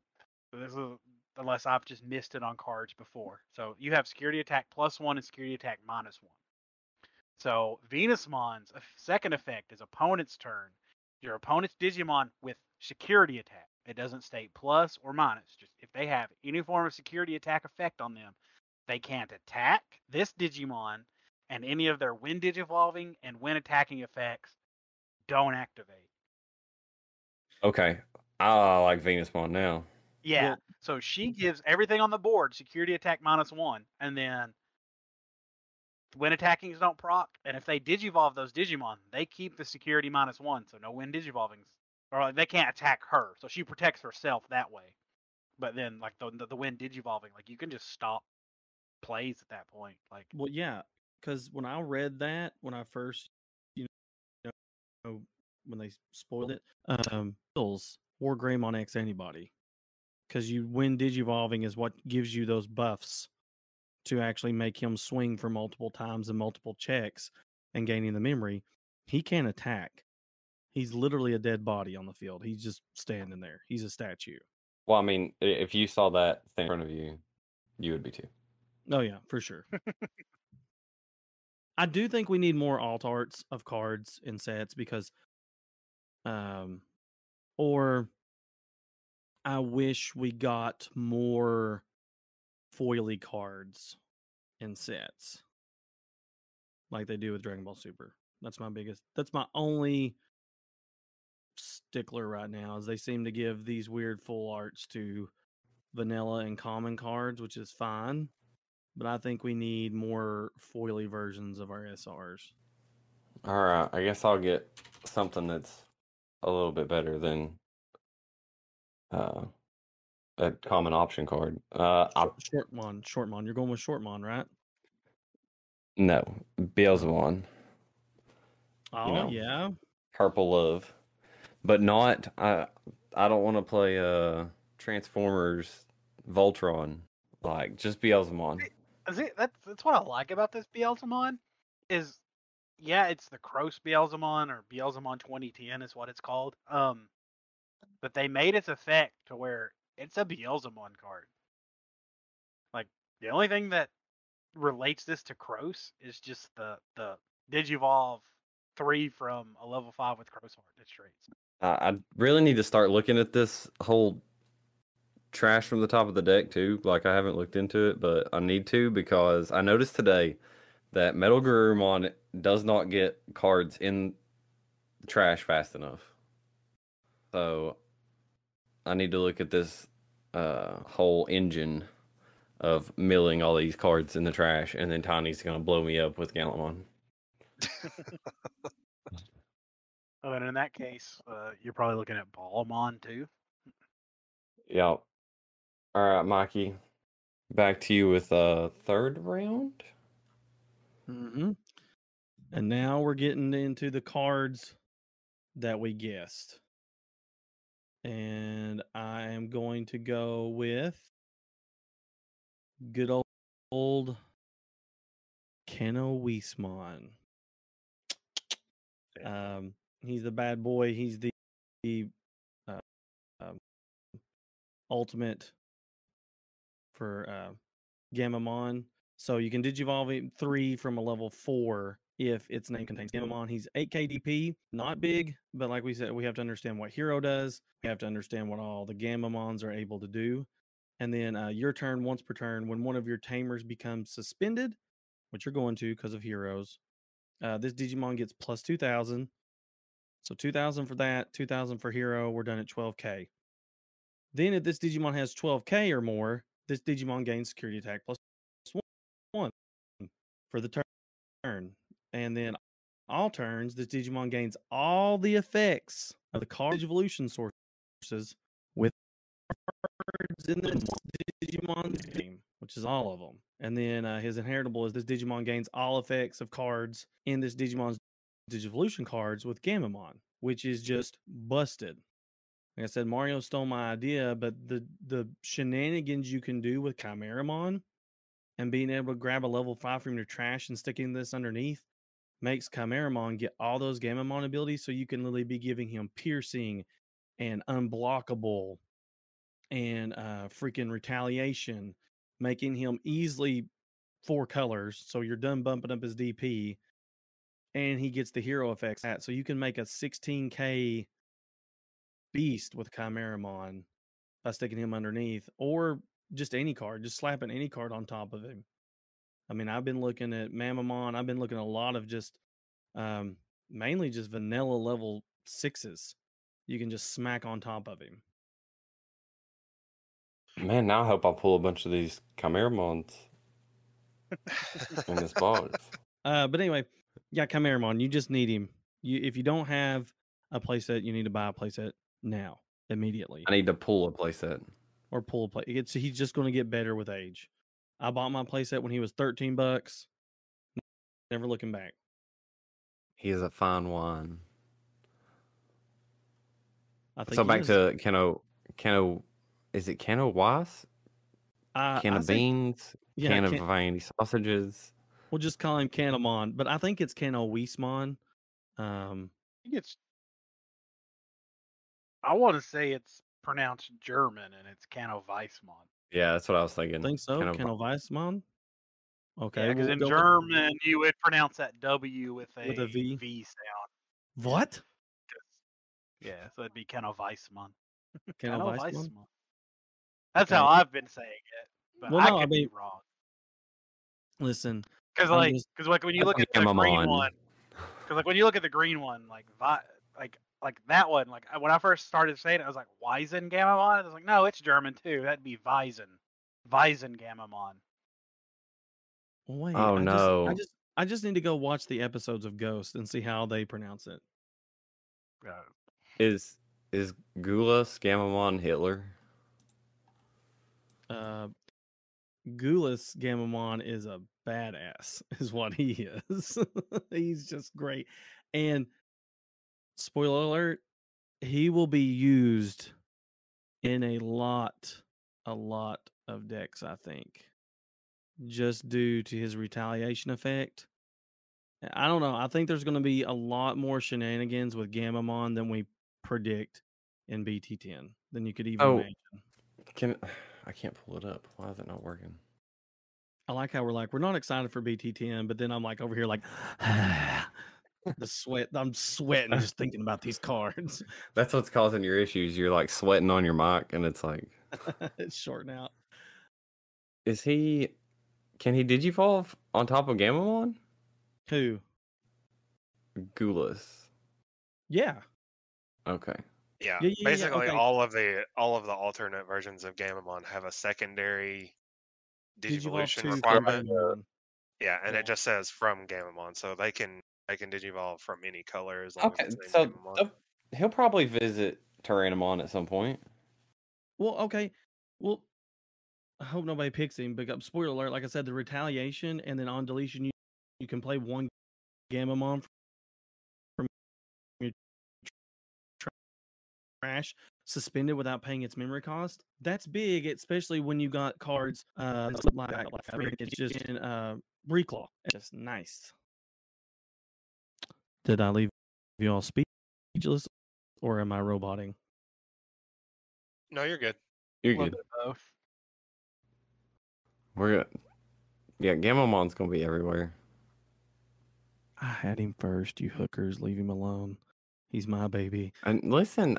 this is, unless I've just missed it on cards before. So you have security attack +1 and security attack -1. So Venusmon's second effect is opponent's turn. Your opponent's Digimon with security attack. It doesn't state plus or minus. Just if they have any form of security attack effect on them, they can't attack this Digimon, and any of their when digivolving and when attacking effects don't activate. Okay. I like Venusmon now. Yeah. Well- So she gives everything on the board security attack -1, and then when attackings don't proc, and if they digivolve those Digimon, they keep the security -1, so no when digivolvings, or like, they can't attack her, so she protects herself that way. But then like the when digivolving, like you can just stop plays at that point. Like Well, yeah, because when I read that, when I first, you know, when they spoiled it, kills War Greymon X anybody, because you when digivolving is what gives you those buffs to actually make him swing for multiple times and multiple checks and gaining the memory. He can't attack. He's literally a dead body on the field. He's just standing there. He's a statue. Well, I mean, if you saw that thing in front of you, you would be too. Oh yeah, for sure. I do think we need more alt arts of cards in sets because or I wish we got more foily cards in sets like they do with Dragon Ball Super. That's my only stickler right now is they seem to give these weird full arts to vanilla and common cards, which is fine. But I think we need more foily versions of our SRs. All right. I guess I'll get something that's a little bit better than a common option card. Shortmon. You're going with Shortmon, right? No, Beelzemon. Oh, know. yeah. Purple Love, but not. I don't want to play Transformers Voltron. Like just Beelzemon. that's what I like about this Beelzemon is, yeah, it's the Kroos Beelzemon or Beelzemon 2010 is what it's called. But they made its effect to where it's a Beelzemon card. Like the only thing that relates this to Kroos is just the Digivolve 3 from a level 5 with Kroos Heart. It's traits. I really need to start looking at this whole trash from the top of the deck too. Like I haven't looked into it, but I need to because I noticed today that Metal Garurumon does not get cards in the trash fast enough. So I need to look at this whole engine of milling all these cards in the trash, and then Tiny's gonna blow me up with Gallantmon. Oh, and in that case, you're probably looking at Balmon too. Yeah. All right, Mikey. Back to you with third round. Mm-hmm. And now we're getting into the cards that we guessed. And I am going to go with good old Keno Weismon. He's the bad boy. He's the ultimate for Gamamon. So you can Digivolve 3 from a level 4 if its name contains Gamamon. He's 8k DP, not big, but like we said, we have to understand what hero does. We have to understand what all the Gamamons are able to do. And then your turn, once per turn, when one of your tamers becomes suspended, which you're going to because of heroes, this Digimon gets plus 2,000. So 2,000 for that, 2,000 for hero. We're done at 12k. Then if this Digimon has 12k or more, this Digimon gains security attack plus 1 for the turn. And then all turns, this Digimon gains all the effects of the card evolution sources with cards in this Digimon's game, which is all of them. And then his inheritable is this Digimon gains all effects of cards in this Digimon's Digivolution cards with Gamamon, which is just busted. Like I said, Mario stole my idea, but the shenanigans you can do with Chimeramon and being able to grab a level 5 from your trash and sticking this underneath makes Chimeramon get all those Gamamon abilities, so you can literally be giving him piercing and unblockable and freaking retaliation, making him easily 4 colors, so you're done bumping up his DP, and he gets the hero effects at. So you can make a 16k beast with Chimeramon by sticking him underneath, or just any card, just slapping any card on top of him. I mean, I've been looking at Mamamon. I've been looking at a lot of just mainly just vanilla level 6s. You can just smack on top of him. Man, now I hope I pull a bunch of these Chimeramons in this box. But anyway, yeah, Chimeramon, you just need him. If you don't have a playset, you need to buy a playset now, immediately. I need to pull a playset. Or pull a play. He's just going to get better with age. I bought my playset when he was $13. Never looking back. He is a fine wine. I think So back to Cano, is it Cano Weiss? Can of beans? Yeah, can of veiny sausages? We'll just call him Canamon, but I think it's Cano Weissmon. I want to say it's pronounced German and it's Cano Weissmon. Yeah, that's what I was thinking. I think so. Cano Weissmon. Okay, because in German you would pronounce that W with a V sound. What? Yeah, so it'd be Cano Weissmon. Cano Weissmon. That's how I've been saying it, but I could be wrong. Listen, because like when you look at the green one, because like when you look at the green one, like that one, like when I first started saying it, I was like Weizengamamon. I was like, no, it's German too. That'd be Weizengamamon. Wait, oh no! I just need to go watch the episodes of Ghost and see how they pronounce it. Is Gulas Gamamon Hitler? Gulas Gamamon is a badass, is what he is. He's just great. And spoiler alert, he will be used in a lot of decks, I think. Just due to his retaliation effect. I don't know. I think there's going to be a lot more shenanigans with Gamamon than we predict in BT10 than you could even imagine. I can't pull it up. Why is it not working? I like how we're not excited for BT10, but then I'm like over here like the sweat. I'm sweating just thinking about these cards. That's what's causing your issues. You're like sweating on your mic, and it's like it's shorting out. Can he digivolve on top of Gamamon? Who? Gulas. Yeah. Okay. Yeah. Basically, okay. all of the alternate versions of Gamamon have a secondary digivolution requirement. Yeah, and it just says from Gamamon, so they can digivolve from any color as long as it's named Gamamon. He'll probably visit Tyrannomon at some point. Well, okay. Well, I hope nobody picks him, but spoiler alert, like I said, the retaliation, and then on deletion, you can play one Gamamon from your trash suspended without paying its memory cost. That's big, especially when you got cards like it's just in Reclaw. It's just nice. Did I leave you all speechless, or am I roboting? No, you're good. You're good. Both. Gamamon's gonna be everywhere. I had him first, you hookers. Leave him alone. He's my baby. And listen,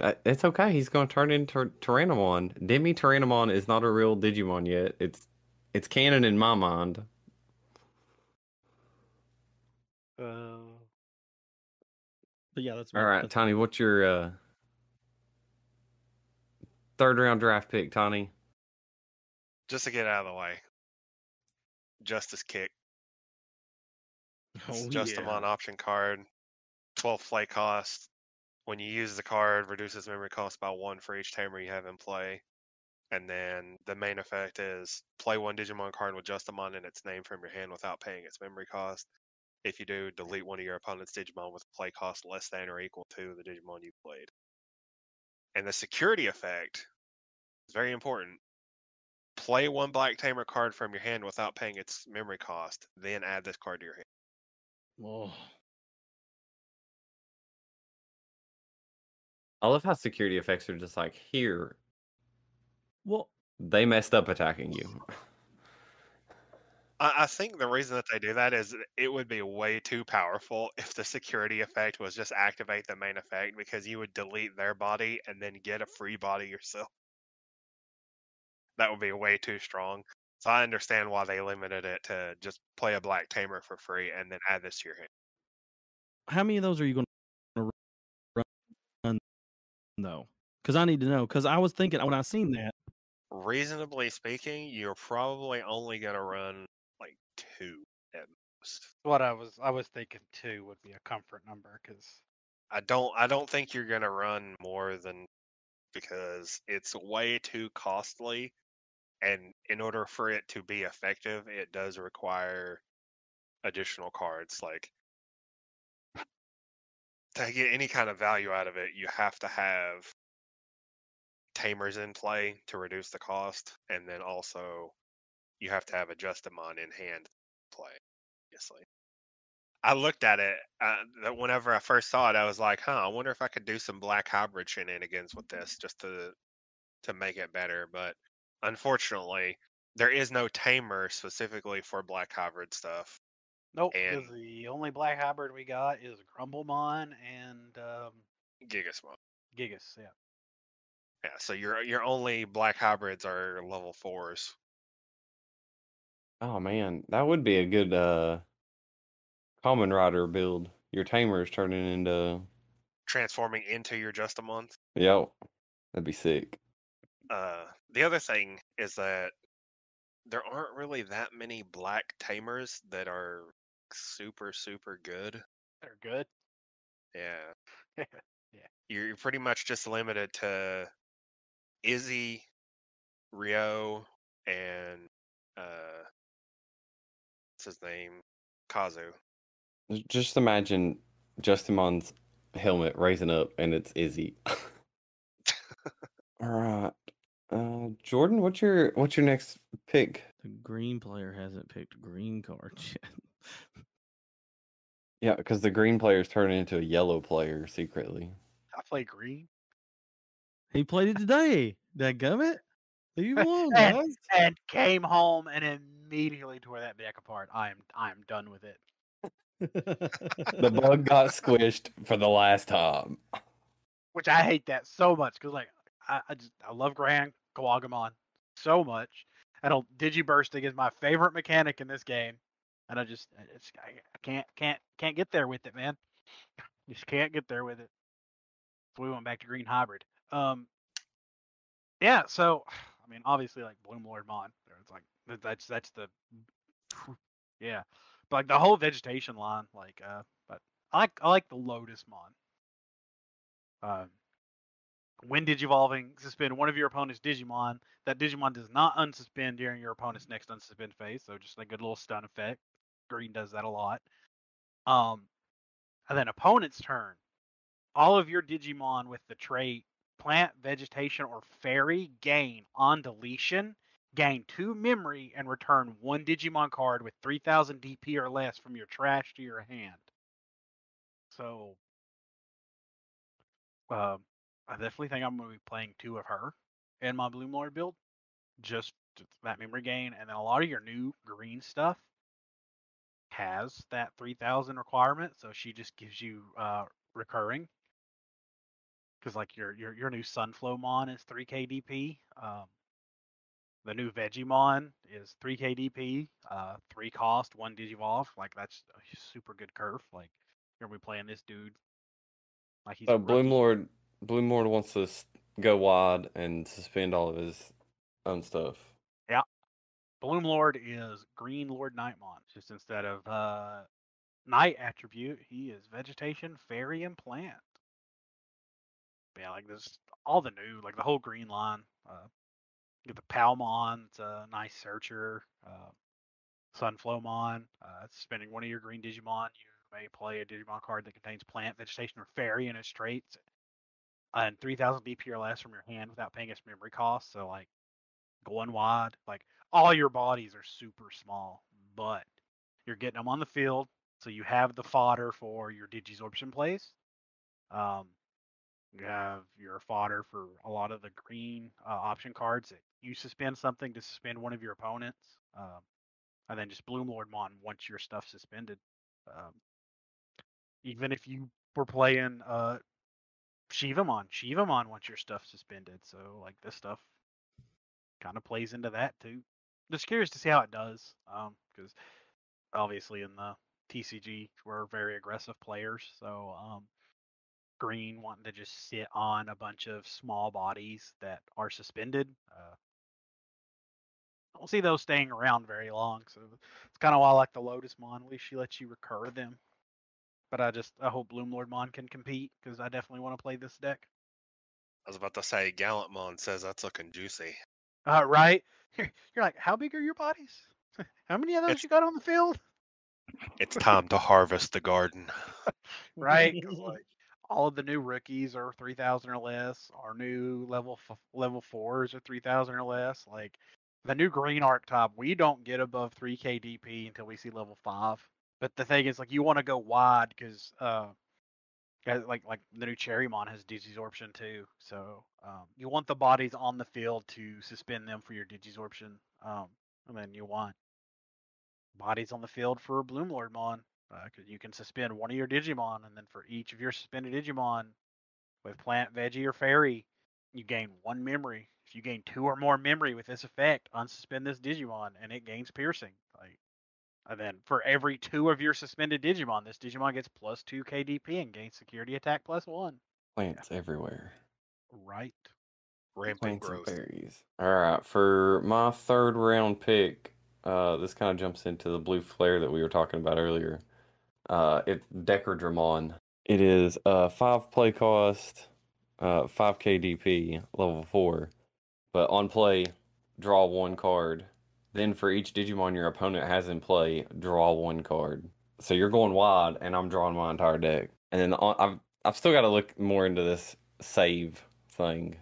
it's okay. He's gonna turn into Tyrannomon. Demi Tyrannomon is not a real Digimon yet. It's canon in my mind. But yeah, that's all right, Tony. What's your third round draft pick, Tony? Just to get out of the way, Justice Kick. It's Justamon option card, 12 play cost. When you use the card, reduces memory cost by 1 for each tamer you have in play. And then the main effect is play one Digimon card with Justamon in its name from your hand without paying its memory cost. If you do, delete one of your opponent's Digimon with play cost less than or equal to the Digimon you played. And the security effect is very important. Play one Black Tamer card from your hand without paying its memory cost, then add this card to your hand. Oh. I love how security effects are just like, here. Well, they messed up attacking you. I think the reason that they do that is it would be way too powerful if the security effect was just activate the main effect, because you would delete their body and then get a free body yourself. That would be way too strong. So I understand why they limited it to just play a black tamer for free and then add this to your hand. How many of those are you going to run though? Because I need to know. Because I was thinking when I seen that. Reasonably speaking, you're probably only gonna run like 2 at most. What I was thinking 2 would be a comfort number because I don't think you're gonna run more than, because it's way too costly, and in order for it to be effective, it does require additional cards. Like, to get any kind of value out of it, you have to have tamers in play to reduce the cost, and then also you have to have a Justimon in hand to play, obviously. I looked at it whenever I first saw it. I was like, "Huh, I wonder if I could do some black hybrid shenanigans with this just to make it better." But unfortunately, there is no tamer specifically for black hybrid stuff. nope. And Because the only black hybrid we got is Grumblemon and Gigasmon. Gigas. Yeah. Yeah, so your only black hybrids are level 4s. Oh man, that would be a good Common Rider build. Your tamer's turning into. Transforming into your Justimons. Yep, that'd be sick. The other thing is that there aren't really that many black tamers that are super, super good. They're good. Yeah. Yeah. You're pretty much just limited to Izzy, Rio, and what's his name? Kazu. Just imagine Justimon's helmet raising up and it's Izzy. All right. Jordan, what's your next pick? The green player hasn't picked green cards yet. Yeah, because the green player's turning into a yellow player secretly. I play green. He played it today. Dadgummit. Leave him alone, and, guys. and came home and immediately tore that deck apart. I'm done with it. The bug got squished for the last time. Which I hate that so much because like I love Grand Kawagamon so much. And Digibursting is my favorite mechanic in this game, and I can't get there with it, man. Just can't get there with it. So we went back to Green Hybrid. Yeah. So I mean, obviously, like Bloom Lord Mon, it's like that's the yeah, but like the whole vegetation line, like but I like the Lotus Mon. When Digivolving, suspend one of your opponent's Digimon. That Digimon does not unsuspend during your opponent's next unsuspend phase, so just a good little stun effect. Green does that a lot. And then opponent's turn. All of your Digimon with the trait Plant, Vegetation, or Fairy gain on deletion, gain 2 memory, and return 1 Digimon card with 3000 DP or less from your trash to your hand. So, I definitely think I'm going to be playing 2 of her in my Bloom Lord build. Just that memory gain, and then a lot of your new green stuff has that 3000 requirement, so she just gives you recurring. Because like your new Sunflowmon is 3k DP. The new Vegemon is 3k DP, 3 cost, 1 Digivolve. Like that's a super good curve. Like you're gonna be playing this dude like he's a So rookie. Bloom Lord wants to go wide and suspend all of his own stuff. Yeah. Bloom Lord is Green Lord Nightmon. Just instead of Night attribute, he is Vegetation, Fairy, and Plant. Yeah, like this, all the new, like the whole green line. Get the Palmon, it's a nice searcher. Sunflowmon, spending one of your green Digimon, you may play a Digimon card that contains Plant, Vegetation, or Fairy in its traits, and 3000 DP or less from your hand without paying its memory cost. So, like, going wide, like, all your bodies are super small, but you're getting them on the field, so you have the fodder for your Digisorption plays. Um, you have your fodder for a lot of the green option cards that you suspend something to suspend one of your opponents. and then just Bloomlordmon once your stuff's suspended. Even if you were playing Shivamon once your stuff's suspended. So like this stuff kind of plays into that too. Just curious to see how it does, because obviously in the TCG we're very aggressive players, so green wanting to just sit on a bunch of small bodies that are suspended. I don't see those staying around very long, so it's kind of why I like the Lotusmon. At least she lets you recur them. But I hope Bloomlordmon can compete because I definitely want to play this deck. I was about to say, Gallantmon says that's looking juicy. Right? You're like, how big are your bodies? How many of those you got on the field? It's time to harvest the garden. Right? 'Cause, like, all of the new rookies are 3,000 or less. Our new level 4s are 3,000 or less. Like the new green archetype, we don't get above 3k DP until we see level 5. But the thing is, like, you want to go wide because like the new Cherrymon has Digisorption too. So you want the bodies on the field to suspend them for your Digisorption. And then you want bodies on the field for Bloomlordmon. Because you can suspend one of your Digimon, and then for each of your suspended Digimon with plant, veggie, or fairy, you gain 1 memory. If you gain 2 or more memory with this effect, unsuspend this Digimon, and it gains piercing. Like, and then for every 2 of your suspended Digimon, this Digimon gets plus 2 KDP and gains security attack plus 1. Plants everywhere. Right. Rampant Plants and growth. berries. All right, for my third round pick, this kind of jumps into the blue flare that we were talking about earlier. It's Decardramon. It is 5 play cost, 5 KDP, level 4. But on play, draw 1 card. Then for each Digimon your opponent has in play, draw 1 card. So you're going wide, and I'm drawing my entire deck. And then I've still got to look more into this save thing.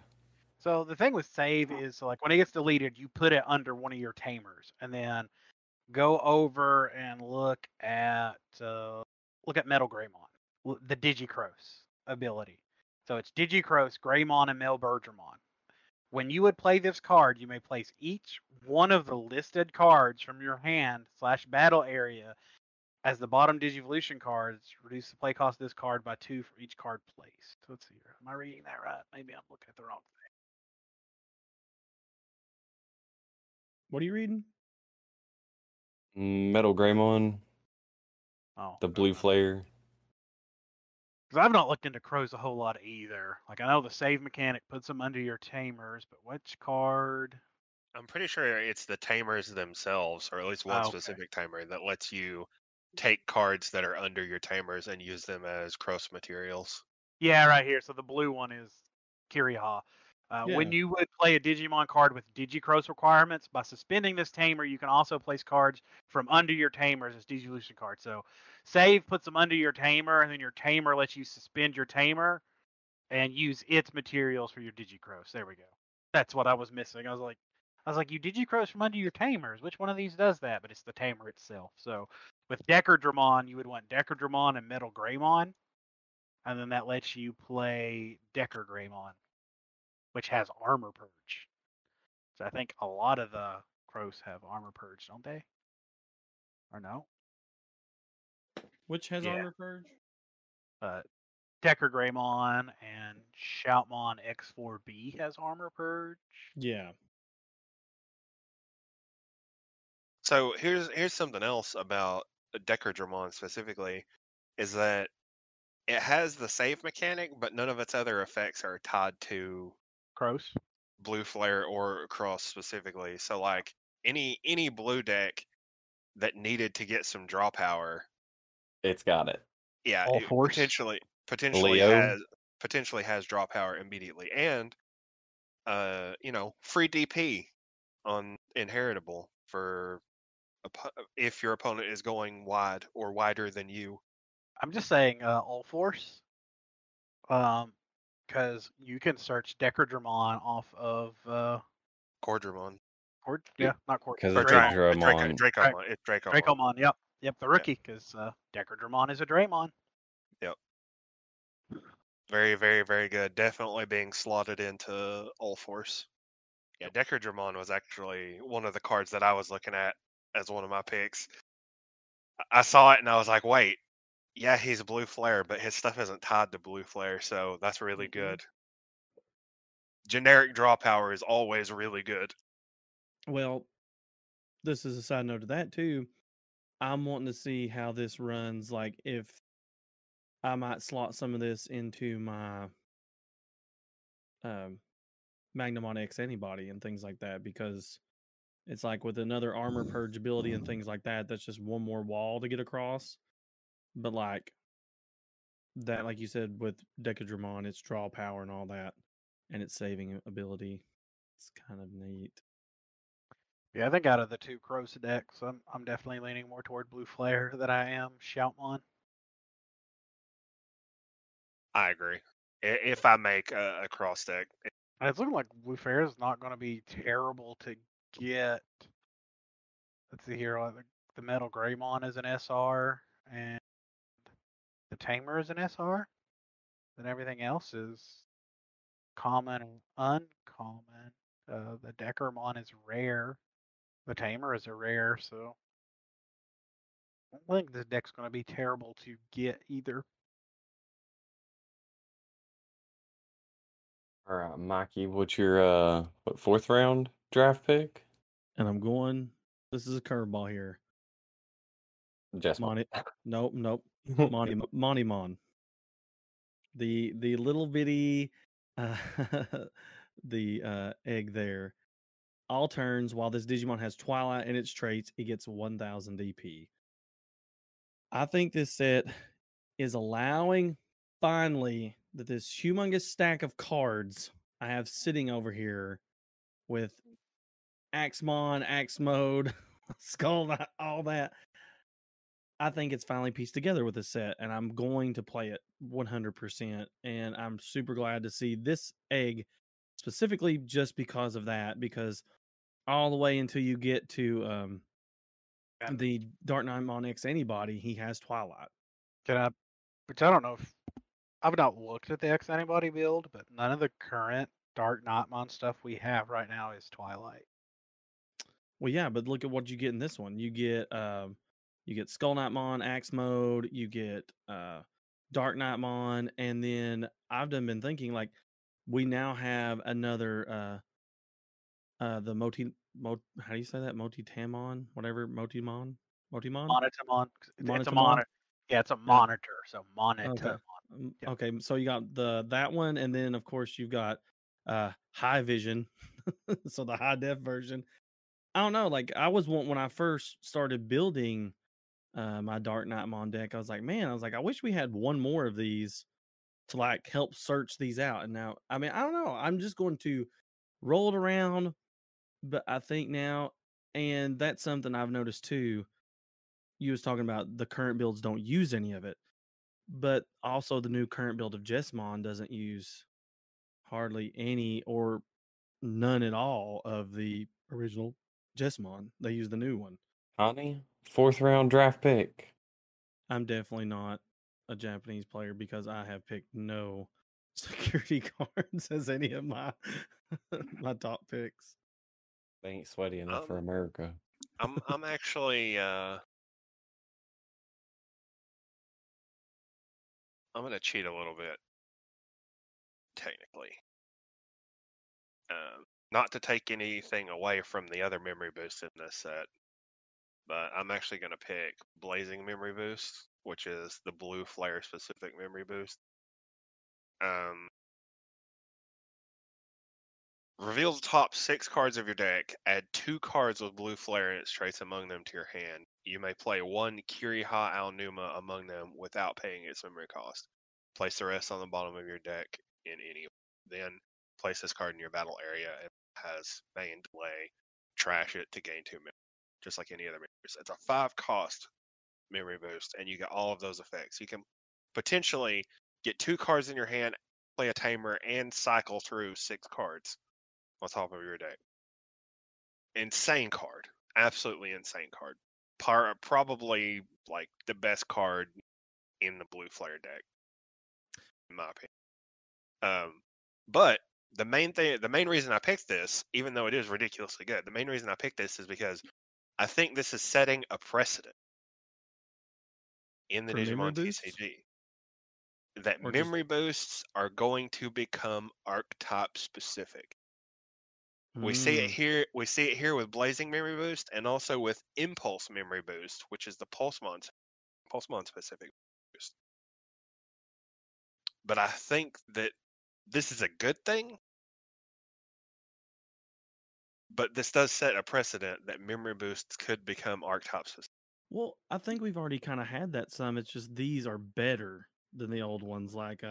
So the thing with save is like when it gets deleted, you put it under one of your tamers, and then go over and look at Metal Greymon, the Digicross ability. So it's Digicross, Greymon, and Melbergermon. When you would play this card, you may place each one of the listed cards from your hand / battle area as the bottom Digivolution cards. Reduce the play cost of this card by 2 for each card placed. Let's see here. Am I reading that right? Maybe I'm looking at the wrong thing. What are you reading? Metal Greymon, Oh, the blue flare. because I've not looked into crows a whole lot either. Like I know the save mechanic puts them under your tamers, but which card? I'm pretty sure it's the tamers themselves, or at least one Oh, okay. specific tamer that lets you take cards that are under your tamers and use them as cross materials. Yeah, right here. So the blue one is Kiriha. When Yeah. you would play a Digimon card with Digicross requirements, by suspending this tamer, you can also place cards from under your tamers as Digivolution cards. So save puts them under your tamer, and then your tamer lets you suspend your tamer and use its materials for your Digicross. There we go. That's what I was missing. I was like, you Digicross from under your tamers. Which one of these does that? But it's the tamer itself. So with Decardramon, you would want Decardramon and Metal Greymon, and then that lets you play Decker Greymon, which has Armor Purge. So I think a lot of the crows have Armor Purge, don't they? Or no? Which has Yeah. armor purge? Decker Greymon and Shoutmon X4B has Armor Purge. Yeah. So here's something else about Decardramon specifically, is that it has the save mechanic, but none of its other effects are tied to Crows. blue flare or cross specifically. So like any blue deck that needed to get some draw power, It's got it. yeah, All it force. potentially Leo. has draw power immediately, and free DP on inheritable for if your opponent is going wide or wider than you. I'm just saying all force. Because you can search Decardramon off of Cordramon. not Cord. Because it's a Dracomon. Dramon. Dracomon. It's Dracomon. Dracomon. Yep, the rookie. Because Decardramon is a Draymon. Yep. Very, very, very good. Definitely being slotted into all force. Yeah, Decardramon was actually one of the cards that I was looking at as one of my picks. I saw it and I was like, wait, yeah, he's a blue flare, but his stuff isn't tied to blue flare, so that's really good. Generic draw power is always really good. Well, this is a side note to that too. I'm wanting to see how this runs. Like, if I might slot some of this into my Magnum on X antibody and things like that, because it's like with another armor purge ability and things like that, that's just one more wall to get across. But like that, like you said, with Decadramon, it's draw power and all that, and its saving ability. It's kind of neat. Yeah, I think out of the two Crows decks, I'm definitely leaning more toward Blue Flare than I am Shoutmon. I agree. If I make a cross deck, And it's looking like Blue Flare is not going to be terrible to get. Let's see here, like the Metal Greymon is an SR, and the Tamer is an SR. Then everything else is common and uncommon. The Deckermon is rare. The Tamer is a rare, so I don't think this deck's going to be terrible to get either. All right, Mikey, what's your fourth round draft pick? And I'm going. This is a curveball here. Just Monty. Nope. Monty Mon. The little bitty, the egg there. All turns while this Digimon has Twilight in its traits, it gets 1,000 DP. I think this set is allowing finally that this humongous stack of cards I have sitting over here with Axemon, Axe Mode, Skull, all that. I think it's finally pieced together with this set, and I'm going to play it 100%. And I'm super glad to see this egg specifically just because of that, because all the way until you get to the Dark Nightmon X antibody, he has Twilight. Which I don't know if I've not looked at the X antibody build, but none of the current Dark Nightmon stuff we have right now is Twilight. Well, yeah, but look at what you get in this one. You get Skull Nightmon, Axe Mode, you get Dark Nightmon, and then I've been thinking like we now have another how do you say that? Motitamon, whatever, Motimon? Monotamon. It's a Monotamon? monitor. Yeah, it's a monitor. So Monotamon. Okay. Yeah. Okay, so you got that one, and then of course you've got High Vision, so the high def version. I don't know, like I was when I first started building my Dark Nightmon deck, I was like, I wish we had one more of these to like help search these out. And now, I mean, I don't know, I'm just going to roll it around, but I think now, and that's something I've noticed too. You was talking about the current builds don't use any of it, but also the new current build of Jesmon doesn't use hardly any or none at all of the original Jesmon. They use the new one. Connie, fourth round draft pick. I'm definitely not a Japanese player because I have picked no security cards as any of my my top picks. They ain't sweaty enough for America. I'm actually I'm gonna cheat a little bit, technically. Not to take anything away from the other memory boosts in this set, but I'm actually gonna pick Blazing Memory Boost, which is the blue flare specific memory boost. Reveal the top 6 cards of your deck. Add 2 cards with blue flare and its traits among them to your hand. You may play 1 Kiriha Aonuma among them without paying its memory cost. Place the rest on the bottom of your deck in any. Then place this card in your battle area. It has Bane Delay. Trash it to gain 2 memory, just like any other memory boost. It's a 5 cost memory boost, and you get all of those effects. You can potentially get 2 cards in your hand, play a Tamer, and cycle through 6 cards on top of your deck. Insane card. Absolutely insane card. Probably like the best card in the blue flare deck, in my opinion. But the main reason I picked this, even though it is ridiculously good, the main reason I picked this is because I think this is setting a precedent in the For memory Digimon boosts? TCG that Or just memory boosts are going to become archetype specific. We see it Mm. here. We see it here with Blazing Memory Boost, and also with Impulse Memory Boost, which is the Pulsemon specific boost. But I think that this is a good thing. But this does set a precedent that memory boosts could become archetype specific. Well, I think we've already kind of had that some. It's just these are better than the old ones. Like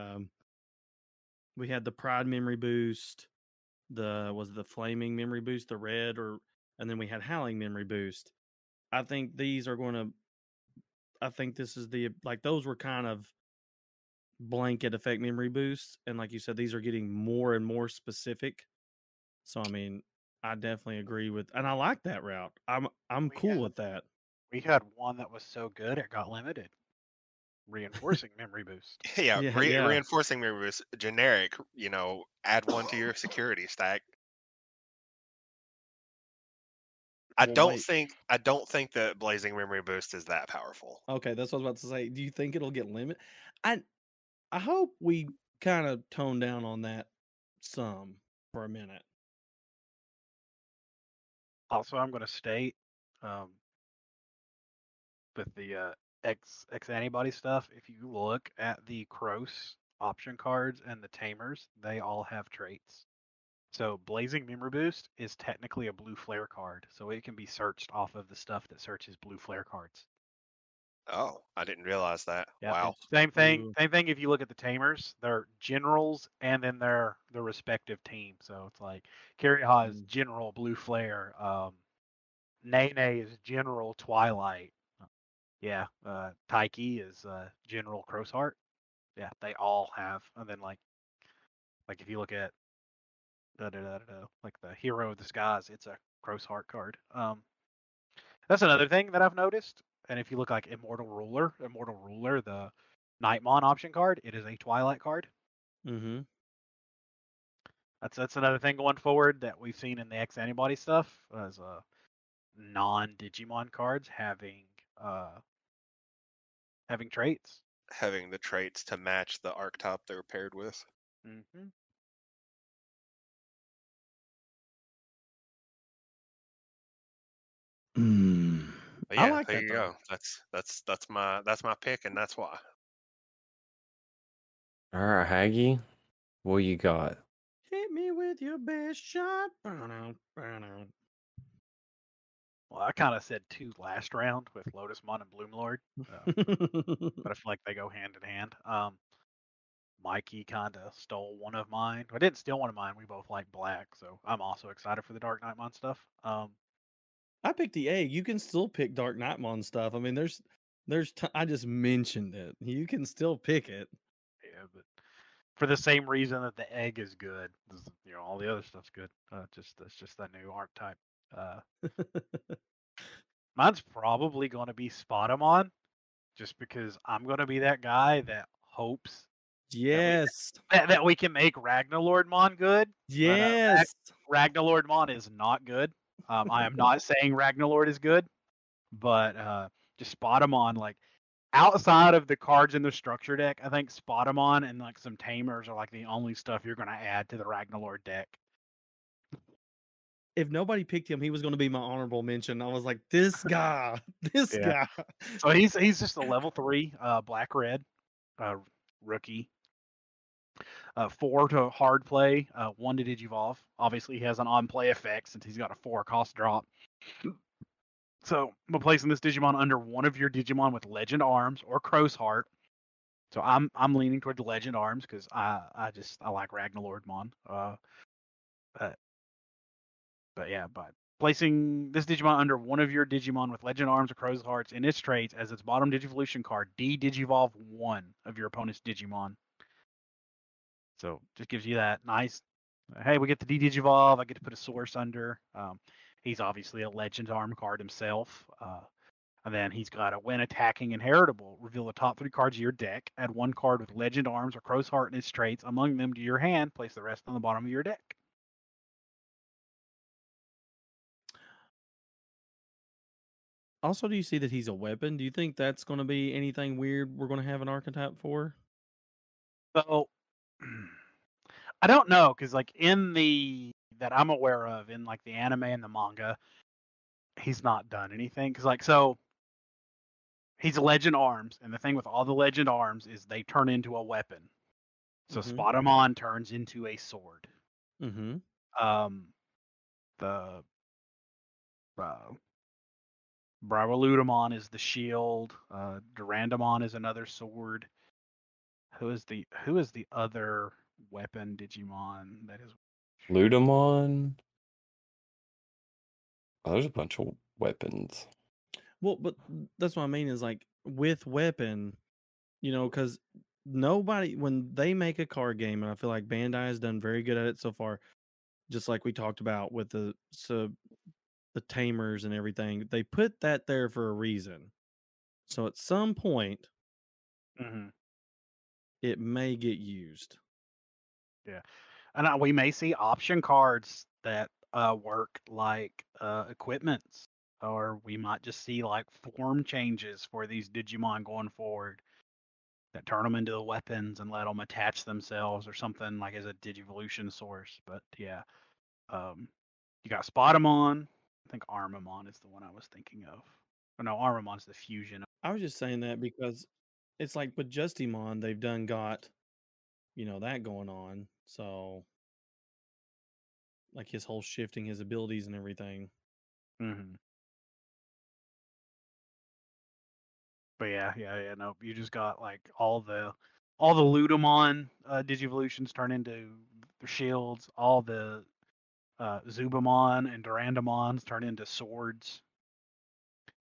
we had the Pride memory boost, the Flaming memory boost, the red, and then we had Howling memory boost. I think these are going to. I think this is those were kind of blanket effect memory boosts, and like you said, these are getting more and more specific. So I mean, I definitely agree with, and I like that route. I'm We cool had with that. we had one that was so good it got limited. Reinforcing memory boost. Yeah, Yeah. reinforcing memory boost, generic. Add one to your security stack. I Well, don't wait. think that Blazing Memory Boost is that powerful. Okay, that's what I was about to say. Do you think it'll get limited? I hope we kind of tone down on that some for a minute. Also, I'm going to state with the X antibody stuff, if you look at the Cross option cards and the Tamers, they all have traits. So Blazing Memory Boost is technically a blue flare card, so it can be searched off of the stuff that searches blue flare cards. Oh, I didn't realize that. Yeah, Wow. same thing. Ooh. Same thing. If you look at the Tamers, they're generals and then their respective team. So it's like Kiriha is general blue flare. Nene is general Twilight. Yeah, Taiki is general Crossheart. Yeah, they all have. And then like if you look at like the hero of the skies, it's a Crossheart card. That's another thing that I've noticed. And if you look like Immortal Ruler, the Nightmon option card, it is a Twilight card. Mm-hmm. That's another thing going forward that we've seen in the X antibody stuff as non-Digimon cards having traits. Having the traits to match the archetype they're paired with. Mm-hmm. But I yeah, like there that you though. go. That's my pick, and that's why. All right, Haggy, what you got? Hit me with your best shot. Burn. Well, I kind of said 2 last round with Lotusmon and Bloomlord, but I feel like they go hand in hand. Mikey kind of stole one of mine. I didn't steal one of mine. We both like black, so I'm also excited for the Dark Knightmon stuff. I picked the egg. You can still pick Dark Knightmon stuff. I mean, I just mentioned it. You can still pick it. Yeah, but for the same reason that the egg is good, all the other stuff's good. It's just that new archetype. Mine's probably going to be Spotamon, just because I'm going to be that guy that hopes Yes. that we can make Ragnarlordmon good. Yes. But Ragnarlordmon is not good. I am not saying Ragnarlord is good, but just Spotamon, like outside of the cards in the structure deck, I think Spotamon and like some Tamers are like the only stuff you're going to add to the Ragnarlord deck. If nobody picked him, he was going to be my honorable mention. I was like, this guy, guy. So he's just a level 3 black red rookie. 4 to hard play, 1 to digivolve. Obviously, he has an on play effect since he's got a 4 cost drop. So I'm placing this Digimon under one of your Digimon with Legend Arms or Crow's Heart. So I'm leaning toward the Legend Arms because I like Ragnarlordmon. But placing this Digimon under one of your Digimon with Legend Arms or Crow's Hearts in its traits as its bottom Digivolution card, de-Digivolve 1 of your opponent's Digimon. So just gives you that nice, hey, we get the de-Digivolve, I get to put a source under. He's obviously a Legend Arm card himself. And then he's got a when attacking inheritable, reveal the top 3 cards of your deck, add 1 card with Legend Arms or Crow's Heart in its traits among them to your hand, place the rest on the bottom of your deck. Also, do you see that he's a weapon? Do you think that's going to be anything weird we're going to have an archetype for? So I don't know, because like that I'm aware of in like the anime and the manga, he's not done anything. Because like he's a legend arms, and the thing with all the legend arms is they turn into a weapon. So Spider-Man turns into a sword. Mm-hmm. The Brawludamon is the shield. Durandamon is another sword. Who is the other weapon Digimon that is? Ludamon. Oh, there's a bunch of weapons. Well, but that's what I mean is like with weapon, because nobody, when they make a card game, and I feel like Bandai has done very good at it so far, just like we talked about with the tamers and everything, they put that there for a reason. So at some point, it may get used. Yeah, and we may see option cards that work like equipments, or we might just see like form changes for these Digimon going forward that turn them into the weapons and let them attach themselves or something like as a Digivolution source. But yeah, you got Spidermon. I think Armamon is the one I was thinking of. Oh, no, Armamon's the fusion. I was just saying that because it's like with Justimon, they've done got, that going on. So, like his whole shifting his abilities and everything. Mm-hmm. But yeah. No, you just got like all the Ludamon Digivolutions turn into the shields. All the Zubamon and Durandamons turn into swords.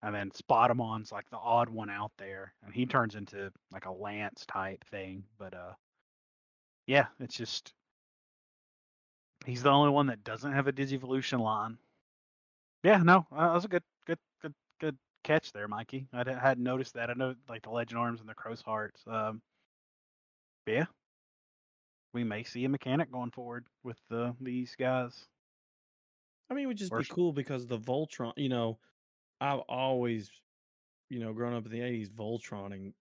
And then Spotamon's like the odd one out there, and he turns into like a lance type thing. But yeah, it's just he's the only one that doesn't have a Digivolution line. Yeah, no, that was a good catch there, Mikey. I hadn't noticed that. I know like the Legend Arms and the Crow's Hearts. Yeah, we may see a mechanic going forward with these guys. I mean, it would just be cool because the Voltron, I've always, grown up in the 80s, Voltroning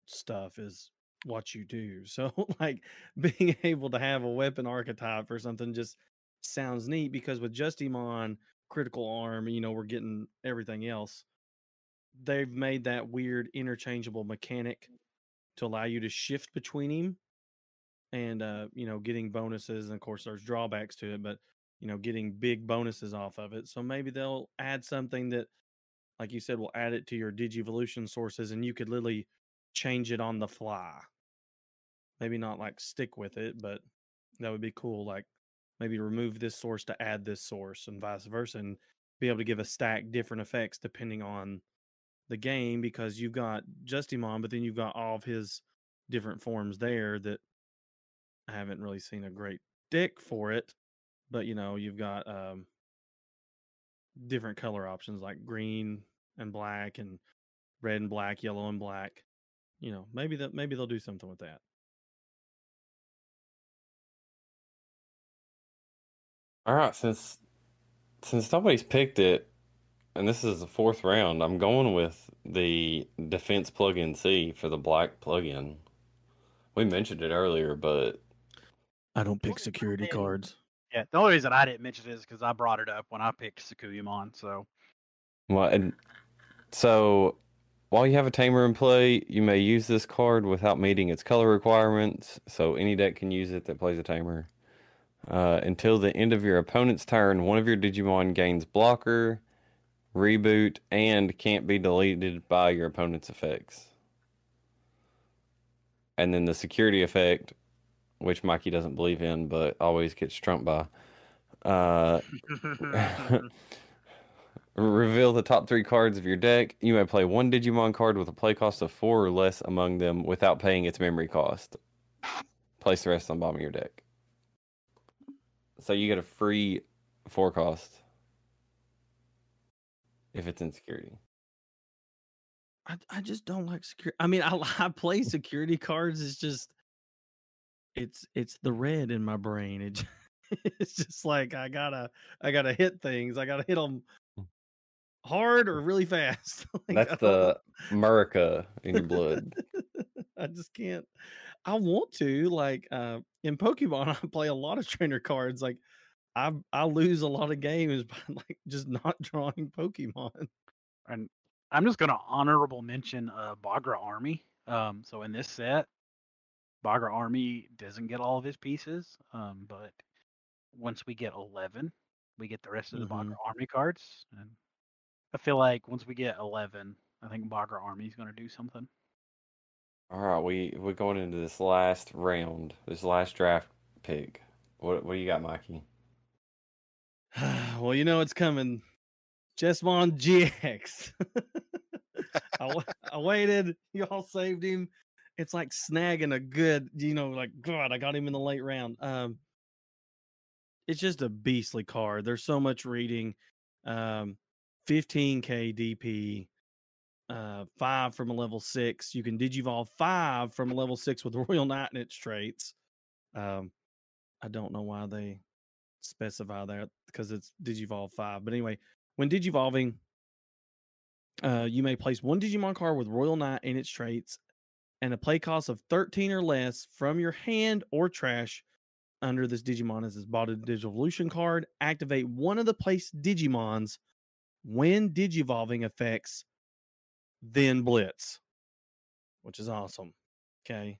stuff is what you do. So, like, being able to have a weapon archetype or something just sounds neat because with Justimon, Critical Arm, we're getting everything else. They've made that weird interchangeable mechanic to allow you to shift between him and getting bonuses, and of course there's drawbacks to it, but getting big bonuses off of it. So maybe they'll add something that, like you said, will add it to your Digivolution sources, and you could literally change it on the fly. Maybe not like stick with it, but that would be cool. Like maybe remove this source to add this source and vice versa, and be able to give a stack different effects depending on the game, because you've got Justimon, but then you've got all of his different forms there that I haven't really seen a great deck for it. But you've got different color options like green and black and red and black, yellow and black. Maybe they'll do something with that. All right, since nobody's picked it, and this is the fourth round, I'm going with the defense plugin C for the black plugin. We mentioned it earlier, but I don't pick security cards. Yeah, the only reason I didn't mention it is because I brought it up when I picked Sakuyamon. So while you have a tamer in play, you may use this card without meeting its color requirements. So any deck can use it that plays a tamer. Until the end of your opponent's turn, one of your Digimon gains blocker, reboot, and can't be deleted by your opponent's effects. And then the security effect, which Mikey doesn't believe in, but always gets trumped by. Reveal the top 3 cards of your deck. You may play one Digimon card with a play cost of 4 or less among them without paying its memory cost. Place the rest on the bottom of your deck. So you get a free 4 cost if it's in security. I just don't like security. I mean, I play security cards. It's just it's the red in my brain. It's just like I gotta hit things. I gotta hit them hard or really fast. Like, That's the America in your blood. I just can't. I want to, like, in Pokemon, I play a lot of trainer cards. Like, I lose a lot of games by like just not drawing Pokemon. And I'm just gonna honorable mention Bagra Army. So in this set, Bagra Army doesn't get all of his pieces. But once we get 11, we get the rest of the Bagra Army cards. And I feel like once we get 11, I think Bagra Army is gonna do something. All right, we're going into this last round, this last draft pick. What do you got, Mikey? Well, you know it's coming. Chessmon GX. I waited. Y'all saved him. It's like snagging a good, like, God, I got him in the late round. It's just a beastly card. There's so much reading. 15k DP. 5 from a level 6. You can Digivolve 5 from a level 6 with Royal Knight and its traits. I don't know why they specify that because it's Digivolve 5. But anyway, when Digivolving, you may place one Digimon card with Royal Knight and its traits and a play cost of 13 or less from your hand or trash under this Digimon as its botted Digivolution card. Activate one of the placed Digimons when Digivolving effects, then Blitz, which is awesome. Okay.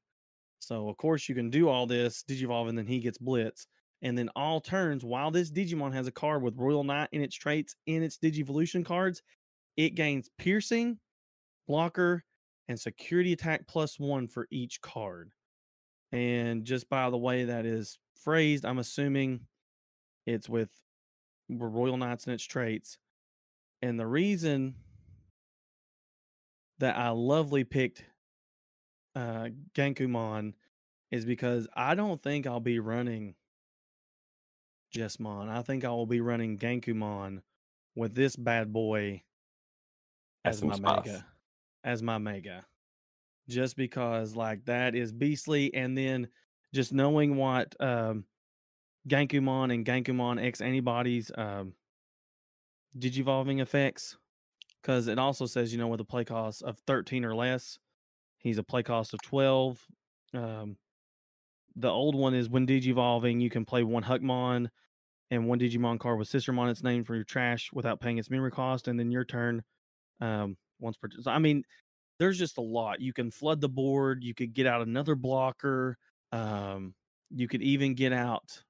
So, of course, you can do all this Digivolve and then he gets Blitz. And then all turns, while this Digimon has a card with Royal Knight in its traits in its Digivolution cards, it gains Piercing, Blocker, and Security Attack +1 for each card. And just by the way that is phrased, I'm assuming it's with Royal Knights in its traits. And the reason that I lovely picked Gankumon is because I don't think I'll be running Jessmon. I think I will be running Gankumon with this bad boy as my mega. As my mega. Just because like that is beastly, and then just knowing what Gankumon and Gankumon X antibodies Digivolving effects, because it also says, with a play cost of 13 or less, he's a play cost of 12. The old one is when Digivolving, you can play one Huckmon and one Digimon card with Sistermon its name for your trash without paying its memory cost, and then your turn once per. I mean, there's just a lot. You can flood the board. You could get out another blocker. You could even get out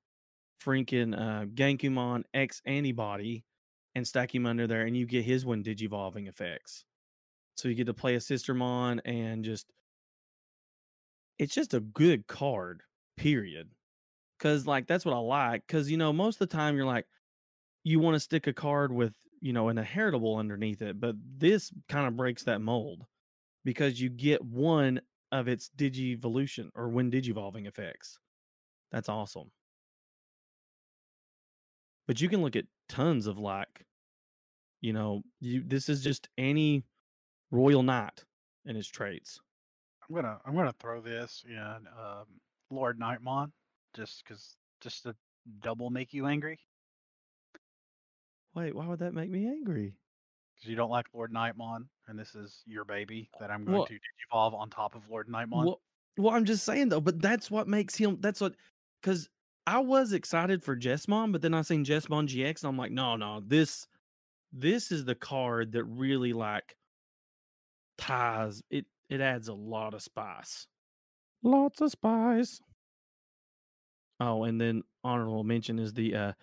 freaking Gankumon X antibody and stack him under there, and you get his one Digivolving effects. So you get to play a Sistermon, and it's just a good card, period. Because, like, that's what I like. Because, most of the time you're like, you want to stick a card with, an inheritable underneath it. But this kind of breaks that mold because you get one of its Digivolution or when Digivolving effects. That's awesome. But you can look at tons of like, this is just any Royal Knight and his traits. I'm gonna throw this in Lord Nightmon just to double make you angry. Wait, why would that make me angry? Because you don't like Lord Nightmon, and this is your baby that I'm going to Digivolve on top of Lord Nightmon. Well, I'm just saying though, but that's what makes him. Because I was excited for Jessmon, but then I seen Jessmon GX, and I'm like, no, this is the card that really like ties it. It adds a lot of spice. Lots of spice. Oh, and then honorable mention is the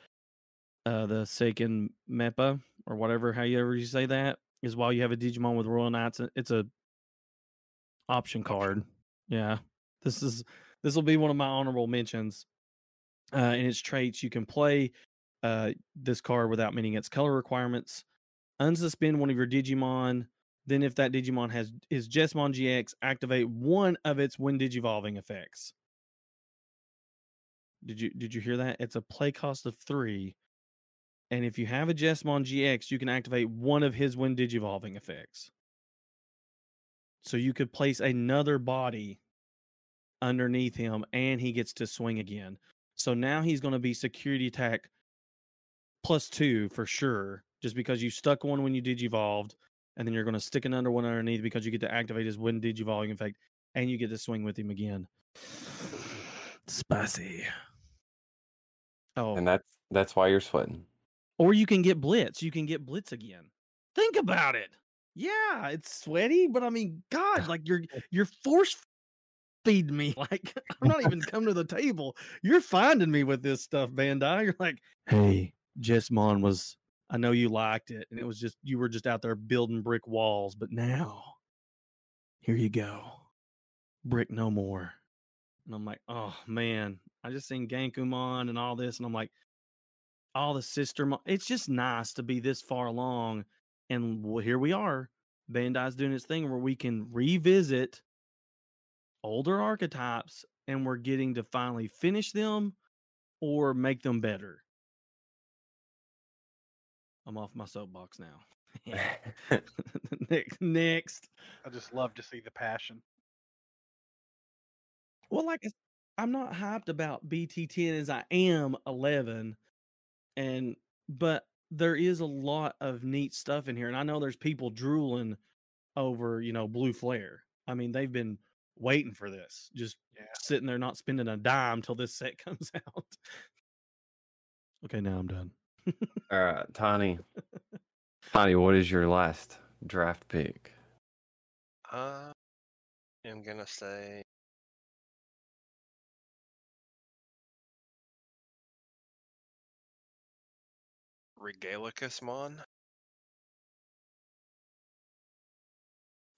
Seiken Meppa or whatever, however you say that, is while you have a Digimon with Royal Knights, it's a option card. Yeah, this will be one of my honorable mentions. In its traits, you can play this card without meeting its color requirements. Unsuspend one of your Digimon. Then, if that Digimon is Jessmon GX, activate one of its when Digivolving effects. Did you hear that? It's a play cost of 3. And if you have a Jessmon GX, you can activate one of his when Digivolving effects. So you could place another body underneath him, and he gets to swing again. So now he's going to be Security Attack +2 for sure, just because you stuck one when you digivolved, and then you're going to stick another one underneath because you get to activate his when digivolving effect, and you get to swing with him again. Spicy. Oh, And that's why you're sweating. or you can get Blitz. You can get Blitz again. Think about it. Yeah, it's sweaty, but I mean, God, like you're force feeding me. Like I'm not even coming to the table. You're finding me with this stuff, Bandai. You're like, hey, Jessmon was. I know you liked it, and it was just you were just out there building brick walls, but now, here you go, brick no more. And I'm like, oh man, I just seen Gankumon and all this, and I'm like, all the it's just nice to be this far along, and here we are. Bandai's doing its thing where we can revisit older archetypes, and we're getting to finally finish them or make them better. I'm off my soapbox now. Next. I just love to see the passion. Well, like I'm not hyped about BT10 as I am 11, but there is a lot of neat stuff in here, and I know there's people drooling over, Blue Flare. I mean, they've been waiting for this, just sitting there not spending a dime till this set comes out. Okay, now I'm done. All right, Tiny. Tiny, what is your last draft pick? I'm gonna say Regalicusmon.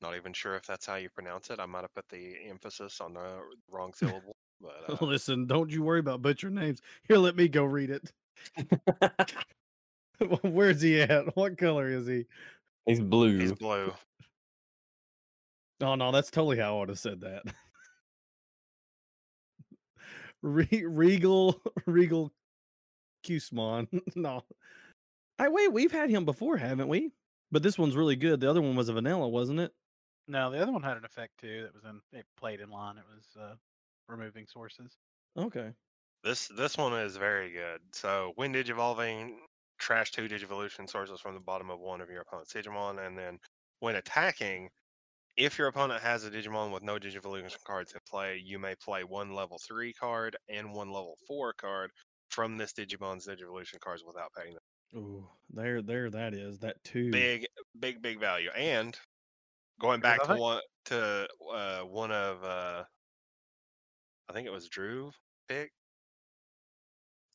Not even sure if that's how you pronounce it. I might have put the emphasis on the wrong syllable. But Listen, don't you worry about butcher names. Here, let me go read it. Where's he at? What color is he? He's blue. He's blue. Oh no, that's totally how I would have said that. Regal Cusmon. No. Wait, we've had him before, haven't we? But this one's really good. The other one was a vanilla, wasn't it? No, the other one had an effect too. It played in line. It was removing sources. Okay. This one is very good. So when digivolving, trash 2 Digivolution sources from the bottom of one of your opponent's Digimon, and then when attacking, if your opponent has a Digimon with no Digivolution cards in play, you may play one level 3 card and one level 4 card from this Digimon's Digivolution cards without paying them. Ooh, there that is. That too. Big value. And going back to one of I think it was Drew pick.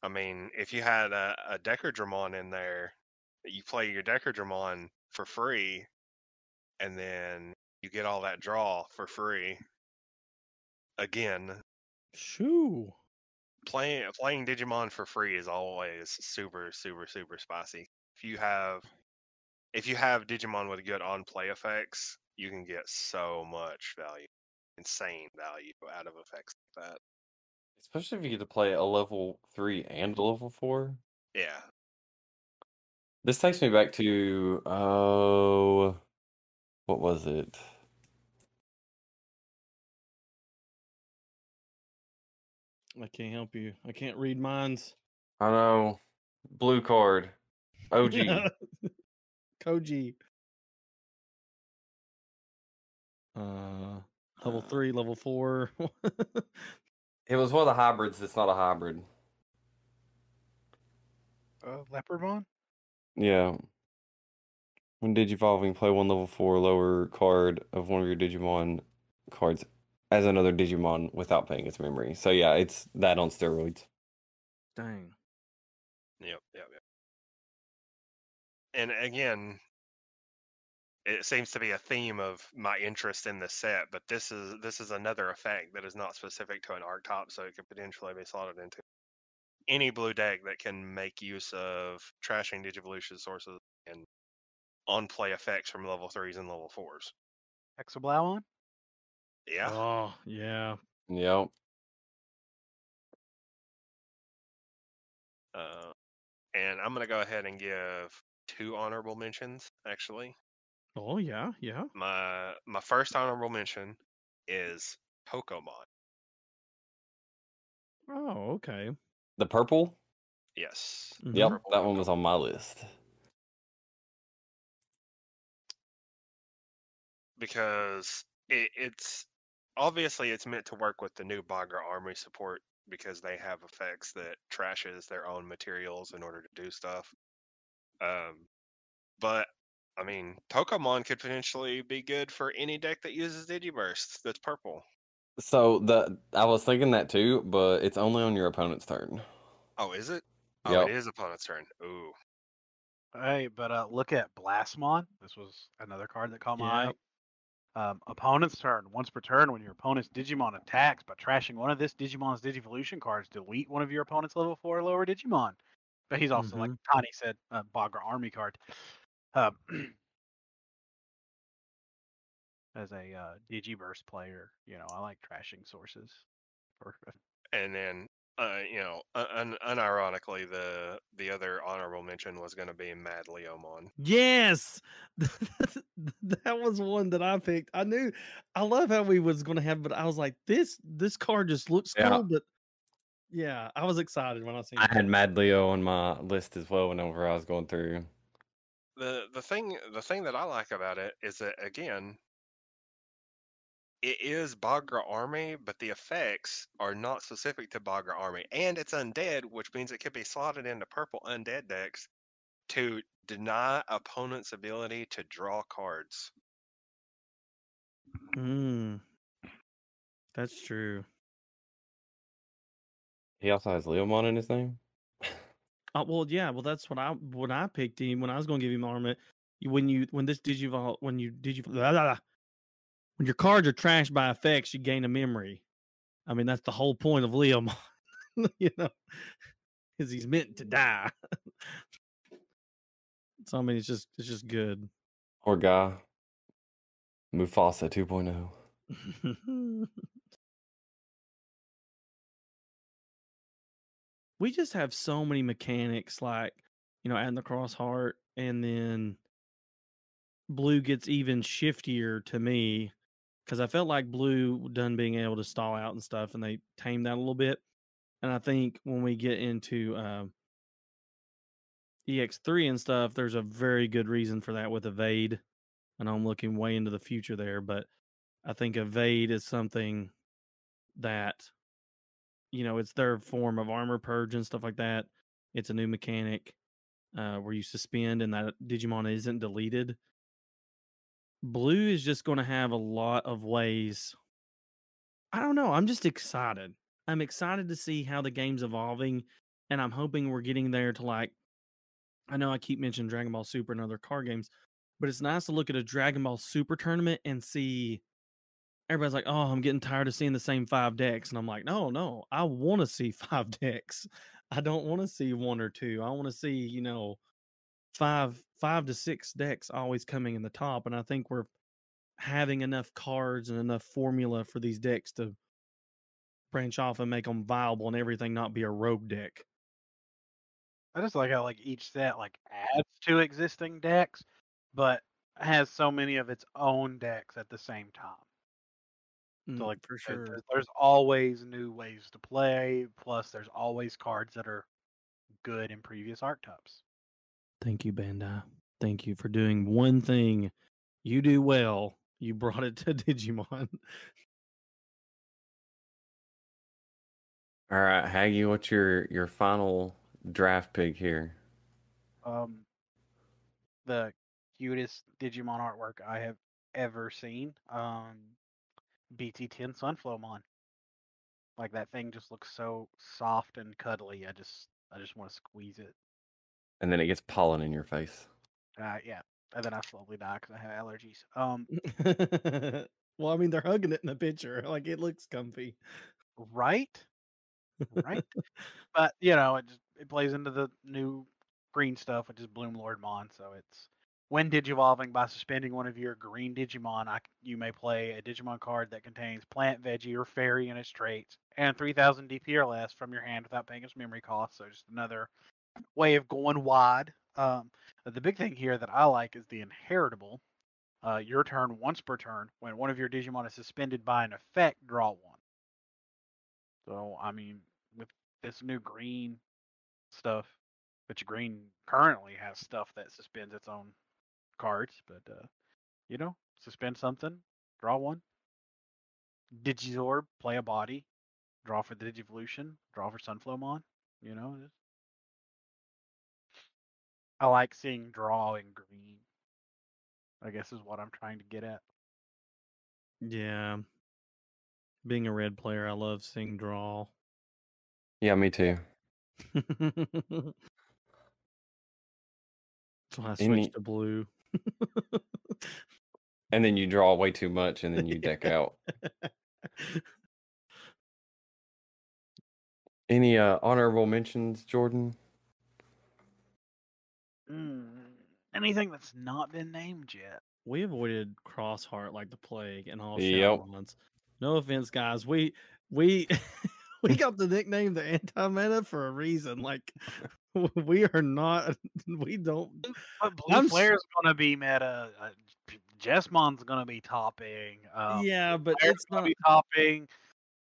I mean, if you had a Decadramon in there, you play your Decadramon for free, and then you get all that draw for free. Again, shoo. Playing Digimon for free is always super spicy. If you have Digimon with good on play effects, you can get so much value, insane value out of effects like that. Especially if you get to play a level 3 and a level 4. Yeah. This takes me back to what was it? I can't help you. I can't read minds. I know. Blue card. OG. Koji. Level 3, level 4. It was one of the hybrids that's not a hybrid. Leopardmon? Yeah. When digivolving, play one level 4 lower card of one of your Digimon cards as another Digimon without paying its memory. So yeah, it's that on steroids. Dang. Yep. And again, it seems to be a theme of my interest in the set, but this is another effect that is not specific to an archetype, so it could potentially be slotted into any blue deck that can make use of trashing Digivolution sources and on-play effects from level 3s and level 4s. Exoblauon? Yeah. Oh, yeah. Yep. And I'm going to go ahead and give 2 honorable mentions, actually. Oh, yeah. My first honorable mention is Pokemon. Oh, okay. The purple? Yes. Yep, Purple that one Pokemon. was on my list. because it's obviously it's meant to work with the new Bagra army support because they have effects that trashes their own materials in order to do stuff. But I mean, Pokemon could potentially be good for any deck that uses Digiburst that's purple. So I was thinking that too, but it's only on your opponent's turn. Oh, is it? Oh, Yep. it is opponent's turn. Ooh. Hey, but look at Blastmon. This was another card that caught my Yep. eye. Opponent's turn. Once per turn, when your opponent's Digimon attacks by trashing one of this Digimon's Digivolution cards, delete one of your opponent's level 4 or lower Digimon. But he's also, like Tani said, a Bagra Army card. As a Digiverse player, I like trashing sources. And then, unironically, the other honorable mention was going to be Mad Leomon. Yes, that was one that I picked. I love how we was going to have, but I was like, this card just looks cool. But yeah, I was excited when I seen. I had Mad Leo on my list as well whenever I was going through. The thing that I like about it is that, again, it is Bagra Army, but the effects are not specific to Bagra Army, and it's undead, which means it could be slotted into purple undead decks to deny opponents' ability to draw cards. That's true. He also has Leomon in his name. Well, yeah. Well, that's when I picked him when I was going to give him armament. When your cards are trashed by effects, you gain a memory. I mean, that's the whole point of Leomon, because he's meant to die. So I mean, it's just good. Or guy. Mufasa 2.0. We just have so many mechanics, like adding the cross heart, and then blue gets even shiftier to me because I felt like blue done being able to stall out and stuff, and they tamed that a little bit. And I think when we get into EX3 and stuff, there's a very good reason for that with Evade. And I'm looking way into the future there, but I think Evade is something that, it's their form of armor purge and stuff like that. It's a new mechanic where you suspend and that Digimon isn't deleted. Blue is just going to have a lot of ways. I don't know. I'm just excited. I'm excited to see how the game's evolving, and I'm hoping we're getting there to I know I keep mentioning Dragon Ball Super and other card games, but it's nice to look at a Dragon Ball Super tournament and see everybody's like, "Oh, I'm getting tired of seeing the same 5 decks." And I'm like, "No. I want to see 5 decks. I don't want to see 1 or 2. I want to see, 5 to 6 decks always coming in the top." And I think we're having enough cards and enough formula for these decks to branch off and make them viable and everything not be a rogue deck. I just like how each set adds to existing decks, but has so many of its own decks at the same time. So For sure. there's always new ways to play. Plus, there's always cards that are good in previous archetypes. Thank you, Bandai. Thank you for doing one thing you do well. You brought it to Digimon. All right, Haggy, what's your final draft pick here? The cutest Digimon artwork I have ever seen. BT10 Sunflowmon. Like that thing just looks so soft and cuddly. I just want to squeeze it. And then it gets pollen in your face. Yeah, and then I slowly die because I have allergies. Well, I mean, they're hugging it in the picture. Like it looks comfy, right. But it plays into the new green stuff, which is Bloom Lordmon. So it's when digivolving by suspending one of your green Digimon, you may play a Digimon card that contains plant, veggie, or fairy in its traits, and 3,000 DP or less from your hand without paying its memory cost. So just another way of going wide. The big thing here that I like is the inheritable. Your turn once per turn. When one of your Digimon is suspended by an effect, draw one. So I mean, with this new green stuff, which green currently has stuff that suspends its own cards, but suspend something, draw one. Digizorb, play a body, draw for the Digivolution, draw for Sunflowmon. You know, I like seeing draw in green. I guess is what I'm trying to get at. Yeah. Being a red player, I love seeing draw. Yeah, me too. That's why I Any- switched to blue. And then you draw way too much, and then you deck out. Any honorable mentions, Jordan? Anything that's not been named yet. We avoided Crossheart like the plague and all Yep. Shoutmons. No offense, guys. We we got the nickname the anti-meta for a reason. Like we are not. We don't. But Blue Flare's gonna be meta. Jessmon's gonna be topping. Yeah, but Flare's it's gonna not. be topping.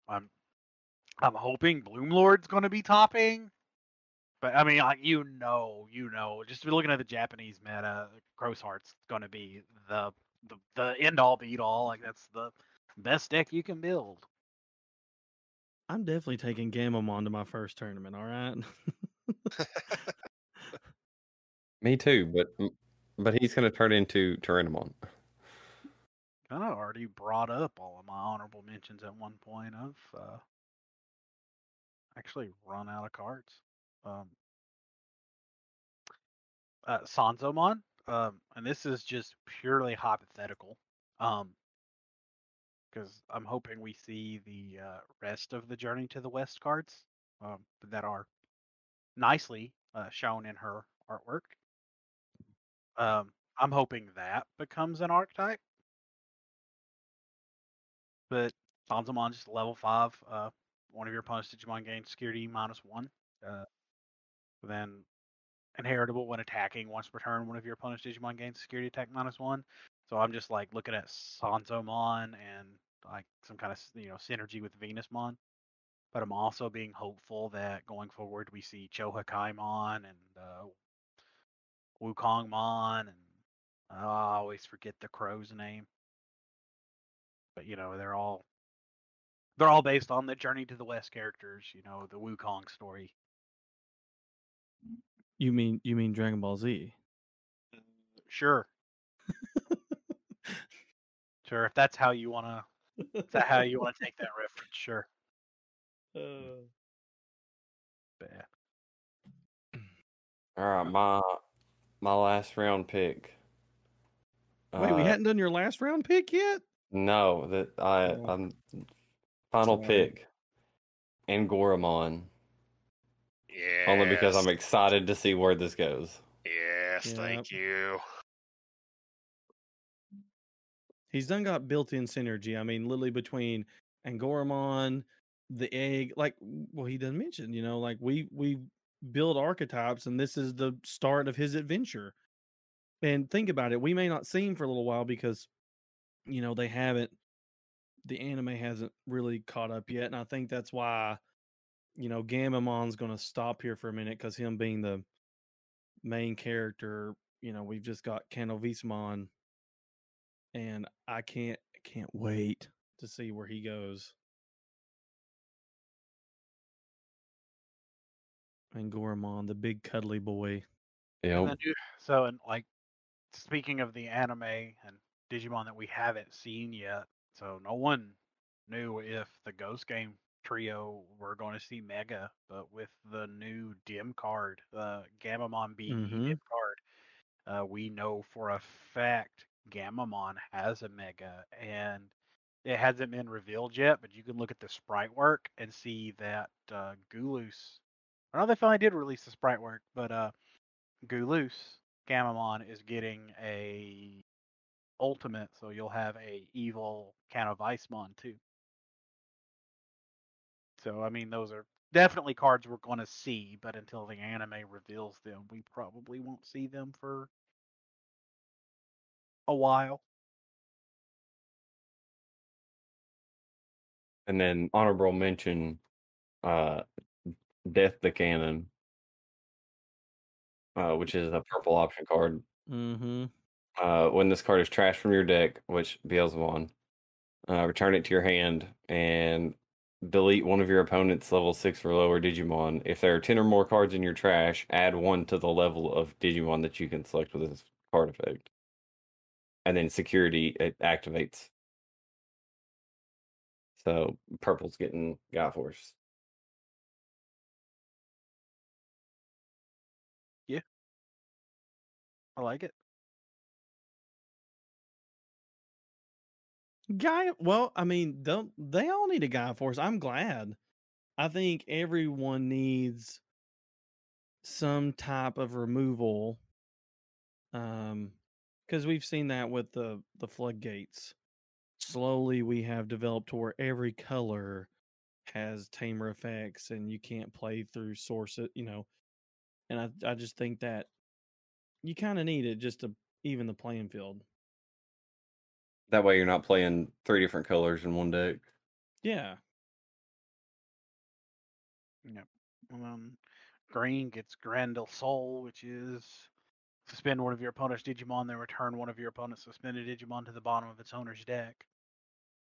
I'm hoping Bloomlord's gonna be topping. But I mean, like you know, just looking at the Japanese meta, Grossheart's gonna be the end all beat all. Like that's the best deck you can build. I'm definitely taking Gamamon to my first tournament. All right. Me too, but he's going to turn into Tyrannomon. Kind of already brought up all of my honorable mentions at one point. I've actually run out of cards. Sanzomon, and this is just purely hypothetical, because I'm hoping we see the rest of the Journey to the West cards that are nicely shown in her artwork. I'm hoping that becomes an archetype. But Sanzomon just level 5. One of your opponent's Digimon gains security -1. Then inheritable when attacking once per turn. One of your opponent's Digimon gains security attack -1. So I'm just like looking at Sanzomon and like some kind of synergy with Venusmon. But I'm also being hopeful that going forward we see Chohakaimon and Wukongmon and I always forget the crow's name. But they're all based on the Journey to the West characters. The Wukong story. You mean Dragon Ball Z? Sure. Sure. If that's how you wanna, take that reference, sure. But All right, my last round pick. Wait, we hadn't done your last round pick yet? No, that I'm final pick. Angoramon. Yeah. Only because I'm excited to see where this goes. Yes, thank you. He's done got built-in synergy. I mean, literally between Angoramon, the egg, like he doesn't mention, like we build archetypes, and this is the start of his adventure. And think about it, we may not see him for a little while because they haven't, the anime hasn't really caught up yet, and I think that's why Gamamon's going to stop here for a minute, because him being the main character, we've just got Canovismon, and I can't wait to see where he goes. And Goramon, the big cuddly boy. Yeah. So, and like speaking of the anime and Digimon that we haven't seen yet, so no one knew if the Ghost Game trio were going to see Mega, but with the new dim card, the Gamamon BE dim card, we know for a fact Gamamon has a Mega, and it hasn't been revealed yet, but you can look at the sprite work and see that Gulus. I know they finally did release the sprite work, but Gulus Gamamon is getting a ultimate, so you'll have a evil Canovismon too. So I mean, those are definitely cards we're going to see, but until the anime reveals them, we probably won't see them for a while. And then honorable mention, Death the Cannon, which is a purple option card. Mm-hmm. When this card is trashed from your deck, which Beelzebub, return it to your hand and delete one of your opponent's level 6 or lower Digimon. If there are 10 or more cards in your trash, add one to the level of Digimon that you can select with this card effect. And then security, it activates. So purple's getting Guy Force. Yeah. I like it. Well, I mean, they all need a Guy Force. I'm glad. I think everyone needs some type of removal. Because we've seen that with the floodgates. Slowly, we have developed to where every color has tamer effects, and you can't play through sources. And I just think that you kind of need it just to even the playing field. That way you're not playing 3 different colors in one deck. Yeah. Yep. Green gets Grendel Soul, which is suspend one of your opponent's Digimon, then return one of your opponent's suspended Digimon to the bottom of its owner's deck.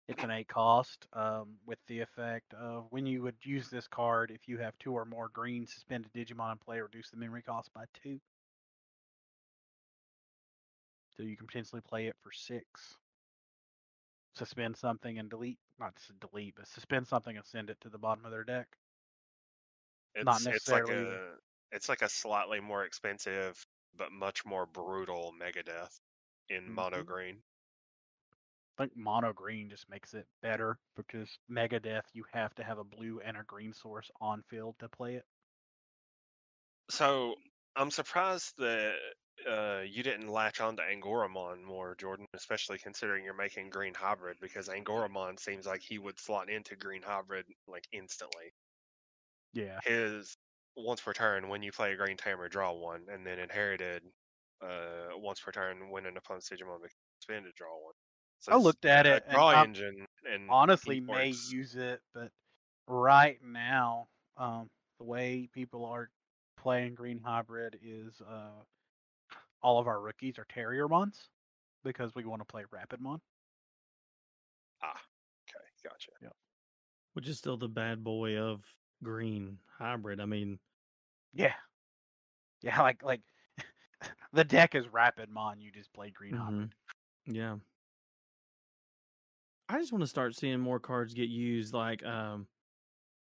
It's an 8 cost with the effect of when you would use this card, if you have 2 or more green suspended Digimon in play, reduce the memory cost by 2. So you can potentially play it for 6. Suspend something and delete, not delete, but suspend something and send it to the bottom of their deck. Not necessarily. It's like a slightly more expensive but much more brutal Megadeth in mono green. I think mono green just makes it better because Megadeth, you have to have a blue and a green source on field to play it. So I'm surprised that you didn't latch on to Angoramon more, Jordan, especially considering you're making green hybrid, because Angoramon seems like he would slot into green hybrid like instantly. Yeah. His once per turn, when you play a green tamer, draw one, and then inherited once per turn, when an opponent's Digimon becomes suspended, draw one. So I looked at it a draw and engine, and honestly he may works. use it, but right now, the way people are playing green hybrid is all of our rookies are Terriermons because we want to play Rapidmon. Ah, okay, gotcha. Yep. Which is still the bad boy of green hybrid. I mean, yeah, like the deck is Rapidmon. You just play green hybrid. Yeah. I just want to start seeing more cards get used. Like,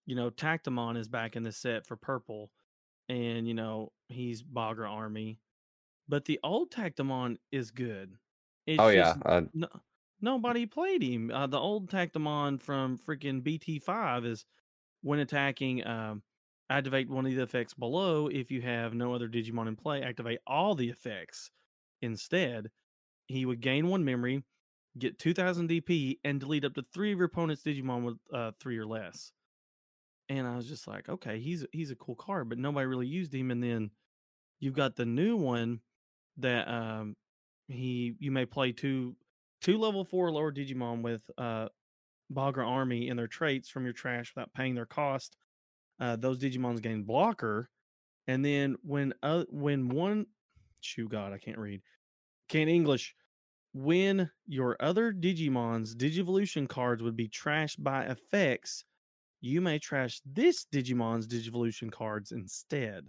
Tactomon is back in the set for purple, and he's Bagra Army, but the old Tactomon is good. It's just nobody played him. The old Tactomon from freaking BT5 is when attacking, activate one of the effects below. If you have no other Digimon in play, activate all the effects. Instead, he would gain 1 memory, get 2000 DP, and delete up to 3 of your opponent's Digimon with 3 or less. And I was just like, okay, he's a cool card, but nobody really used him. And then you've got the new one that you may play two level 4 or lower Digimon with Bagra Army and their traits from your trash without paying their cost. Those Digimons gain blocker, and then when one, God, I can't read, can't English. When your other Digimon's Digivolution cards would be trashed by effects, you may trash this Digimon's Digivolution cards instead.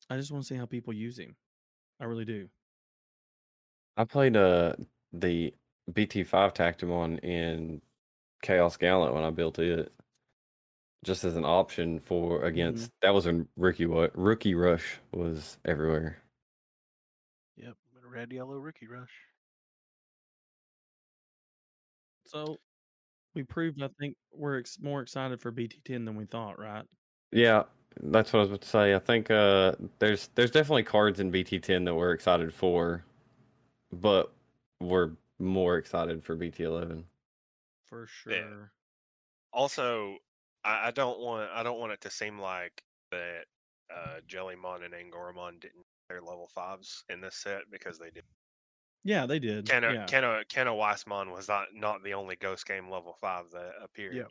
I just want to see how people use him. I really do. I played the BT5 Tactomon in Chaos Gallant when I built it, just as an option for against. That was when Rookie Rush was everywhere. Yep, red yellow Rookie Rush. So we proved, I think, we're more excited for BT10 than we thought, right? Yeah, that's what I was about to say. I think there's definitely cards in BT10 that we're excited for, but we're more excited for BT11. For sure. Yeah. Also, I don't want it to seem like that Jellymon and Angoramon didn't their level 5s in this set, because they did. Yeah, they did. Kenna Weissmon was not the only Ghost Game level 5 that appeared. Yep.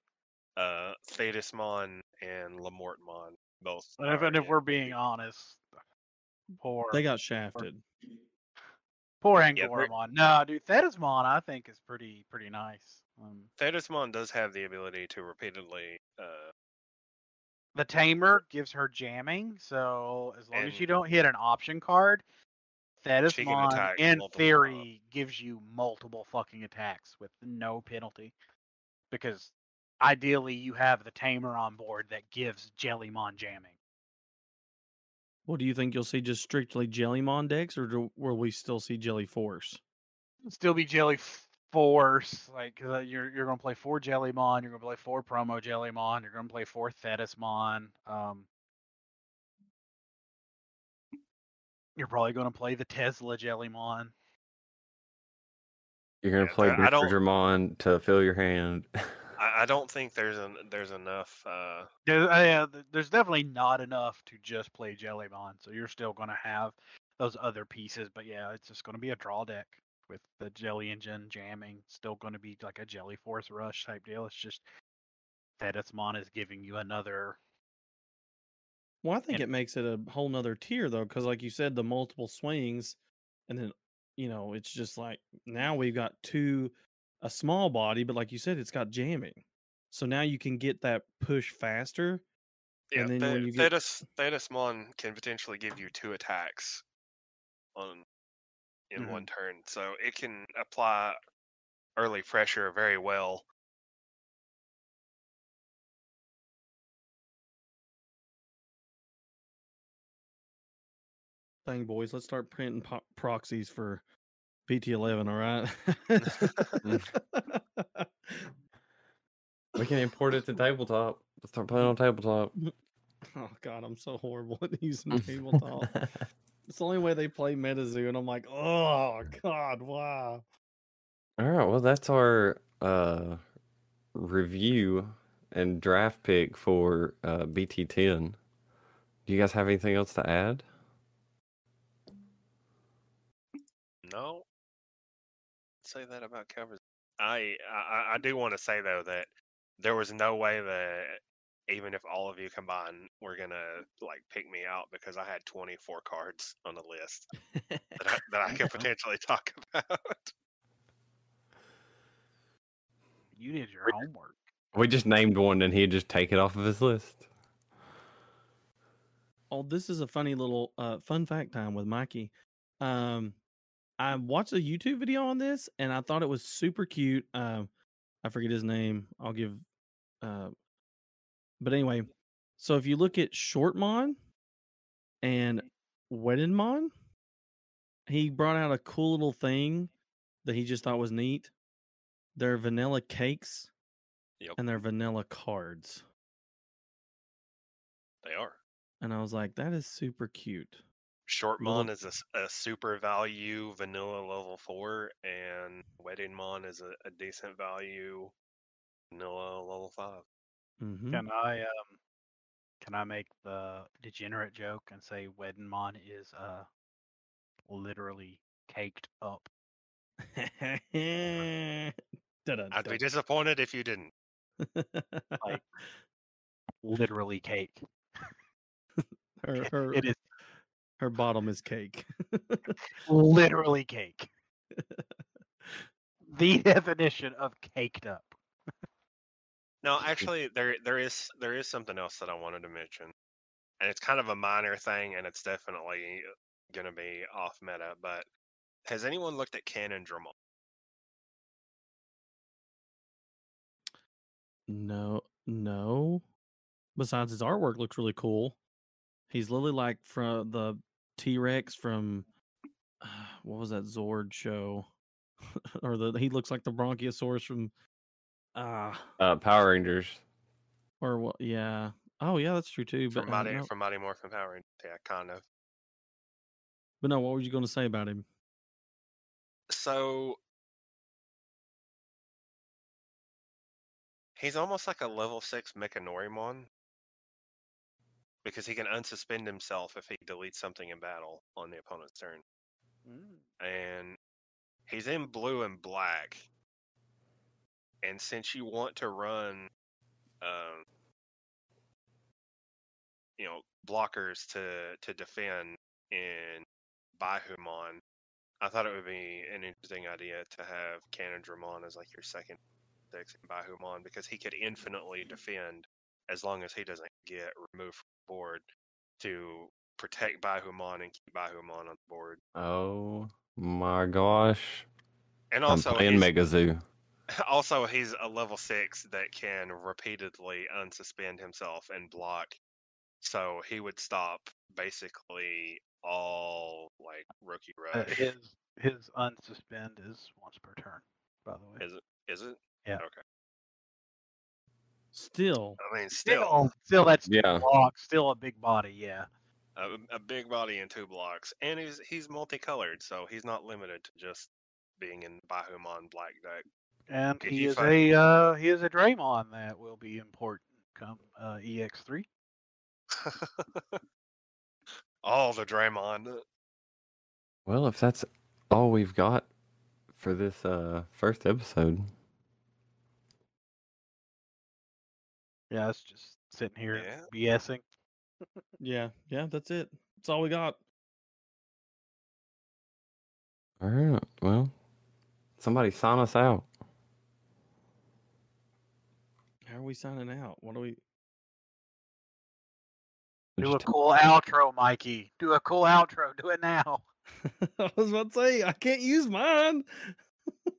Thetismon and Lamortmon both. And if we're being honest, poor They got shafted. poor Yeah, Angoramon. No, dude, Thetismon I think is pretty nice. Thetismon does have the ability to repeatedly. The Tamer gives her jamming, so as long as And you don't hit an option card, she can Thetismon, attack in multiple theory, gives you multiple fucking attacks with no penalty. Because ideally, you have the Tamer on board that gives Jellymon jamming. Well, do you think you'll see just strictly Jellymon decks, or will we still see Jelly Force? It'll still be Jelly Force, like you're gonna play 4 Jellymon, you're gonna play 4 promo Jellymon, you're gonna play 4 Thetismon. You're probably gonna play the Tesla Jellymon. You're gonna play Bridgermon to fill your hand. I don't think there's enough. There's definitely not enough to just play Jellymon, so you're still gonna have those other pieces. But yeah, it's just gonna be a draw deck with the Jelly Engine jamming. Still gonna be like a Jelly Force Rush type deal. It's just Thetismon is giving you another. Well, I think it makes it a whole nother tier though, because like you said, the multiple swings, and then it's just like now we've got a small body, but like you said, it's got jamming, so now you can get that push faster. Yeah, and then when you get Thetismon can potentially give you 2 attacks in one turn, so it can apply early pressure very well. Dang, boys, let's start printing proxies for BT11, all right? We can import it to tabletop. Let's start playing on tabletop. Oh god, I'm so horrible at using tabletop. It's the only way they play MetaZoo, and I'm like, oh god, wow. All right, well, that's our review and draft pick for BT10. Do you guys have anything else to add? No. Say that about covers. I do want to say though that there was no way that even if all of you combined were gonna like pick me out because I had 24 cards on the list that I could potentially talk about. You did your homework. We just named one and he'd just take it off of his list. Oh, this is a funny little fun fact time with Mikey. I watched a YouTube video on this and I thought it was super cute. I forget his name. I'll give but anyway, so if you look at Shoutmon and Weddinmon, he brought out a cool little thing that he just thought was neat. They're vanilla cakes. Yep. And they're vanilla cards. They are. And I was like, that is super cute. Shoutmon is a super value vanilla level 4, and Weddingmon is a decent value vanilla level 5. Mm-hmm. Can I make the degenerate joke and say Weddinmon is literally caked up? I'd be disappointed if you didn't. Like literally cake. It is. Her bottom is cake. Literally cake. The definition of caked up. No, actually, there is something else that I wanted to mention, and it's kind of a minor thing, and it's definitely going to be off meta. But has anyone looked at Canon Dramon? No. Besides, his artwork looks really cool. He's literally like from the T-Rex from what was that Zord show? Or he looks like the Bronchiosaurus from Power Rangers. Or what? Yeah. Oh yeah, that's true too. From But Mighty Morphin Power Rangers, yeah, kind of. But no, what were you going to say about him? So he's almost like a level 6 Mechanorimon, because he can unsuspend himself if he deletes something in battle on the opponent's turn. And he's in blue and black. And since you want to run blockers to defend in Bahumon, I thought it would be an interesting idea to have Cannon Dramon as like your second six in Bahumon, because he could infinitely defend as long as he doesn't get removed from the board, to protect Bahumon and keep Bahumon on the board. Oh my gosh. And I'm also playing Megazoo. Also, he's a level 6 that can repeatedly unsuspend himself and block. So he would stop basically all like rookie rush. His unsuspend is once per turn, by the way. Is it? Yeah. Okay. Still, I mean, still Still that's two Yeah. blocks, still a big body, yeah. a big body and 2 blocks, and he's multicolored, so he's not limited to just being in Bahumon black deck. And If he you is find- a Draymond that will be important come EX3. All the Draymond. Well, if that's all we've got for this first episode. Yeah, it's just sitting here Yeah. BSing. yeah, that's it. That's all we got. All right. Well, somebody sign us out. How are we signing out? What do we? Do a Just- cool outro, Mikey. Do a cool outro. Do it now. I was about to say I can't use mine. I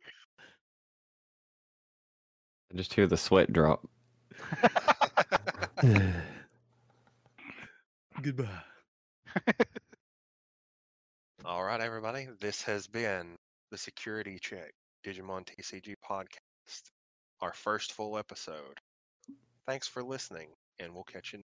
just hear the sweat drop. Goodbye. All right, everybody. This has been the Security Check Digimon TCG podcast, our first full episode. Thanks for listening, and we'll catch you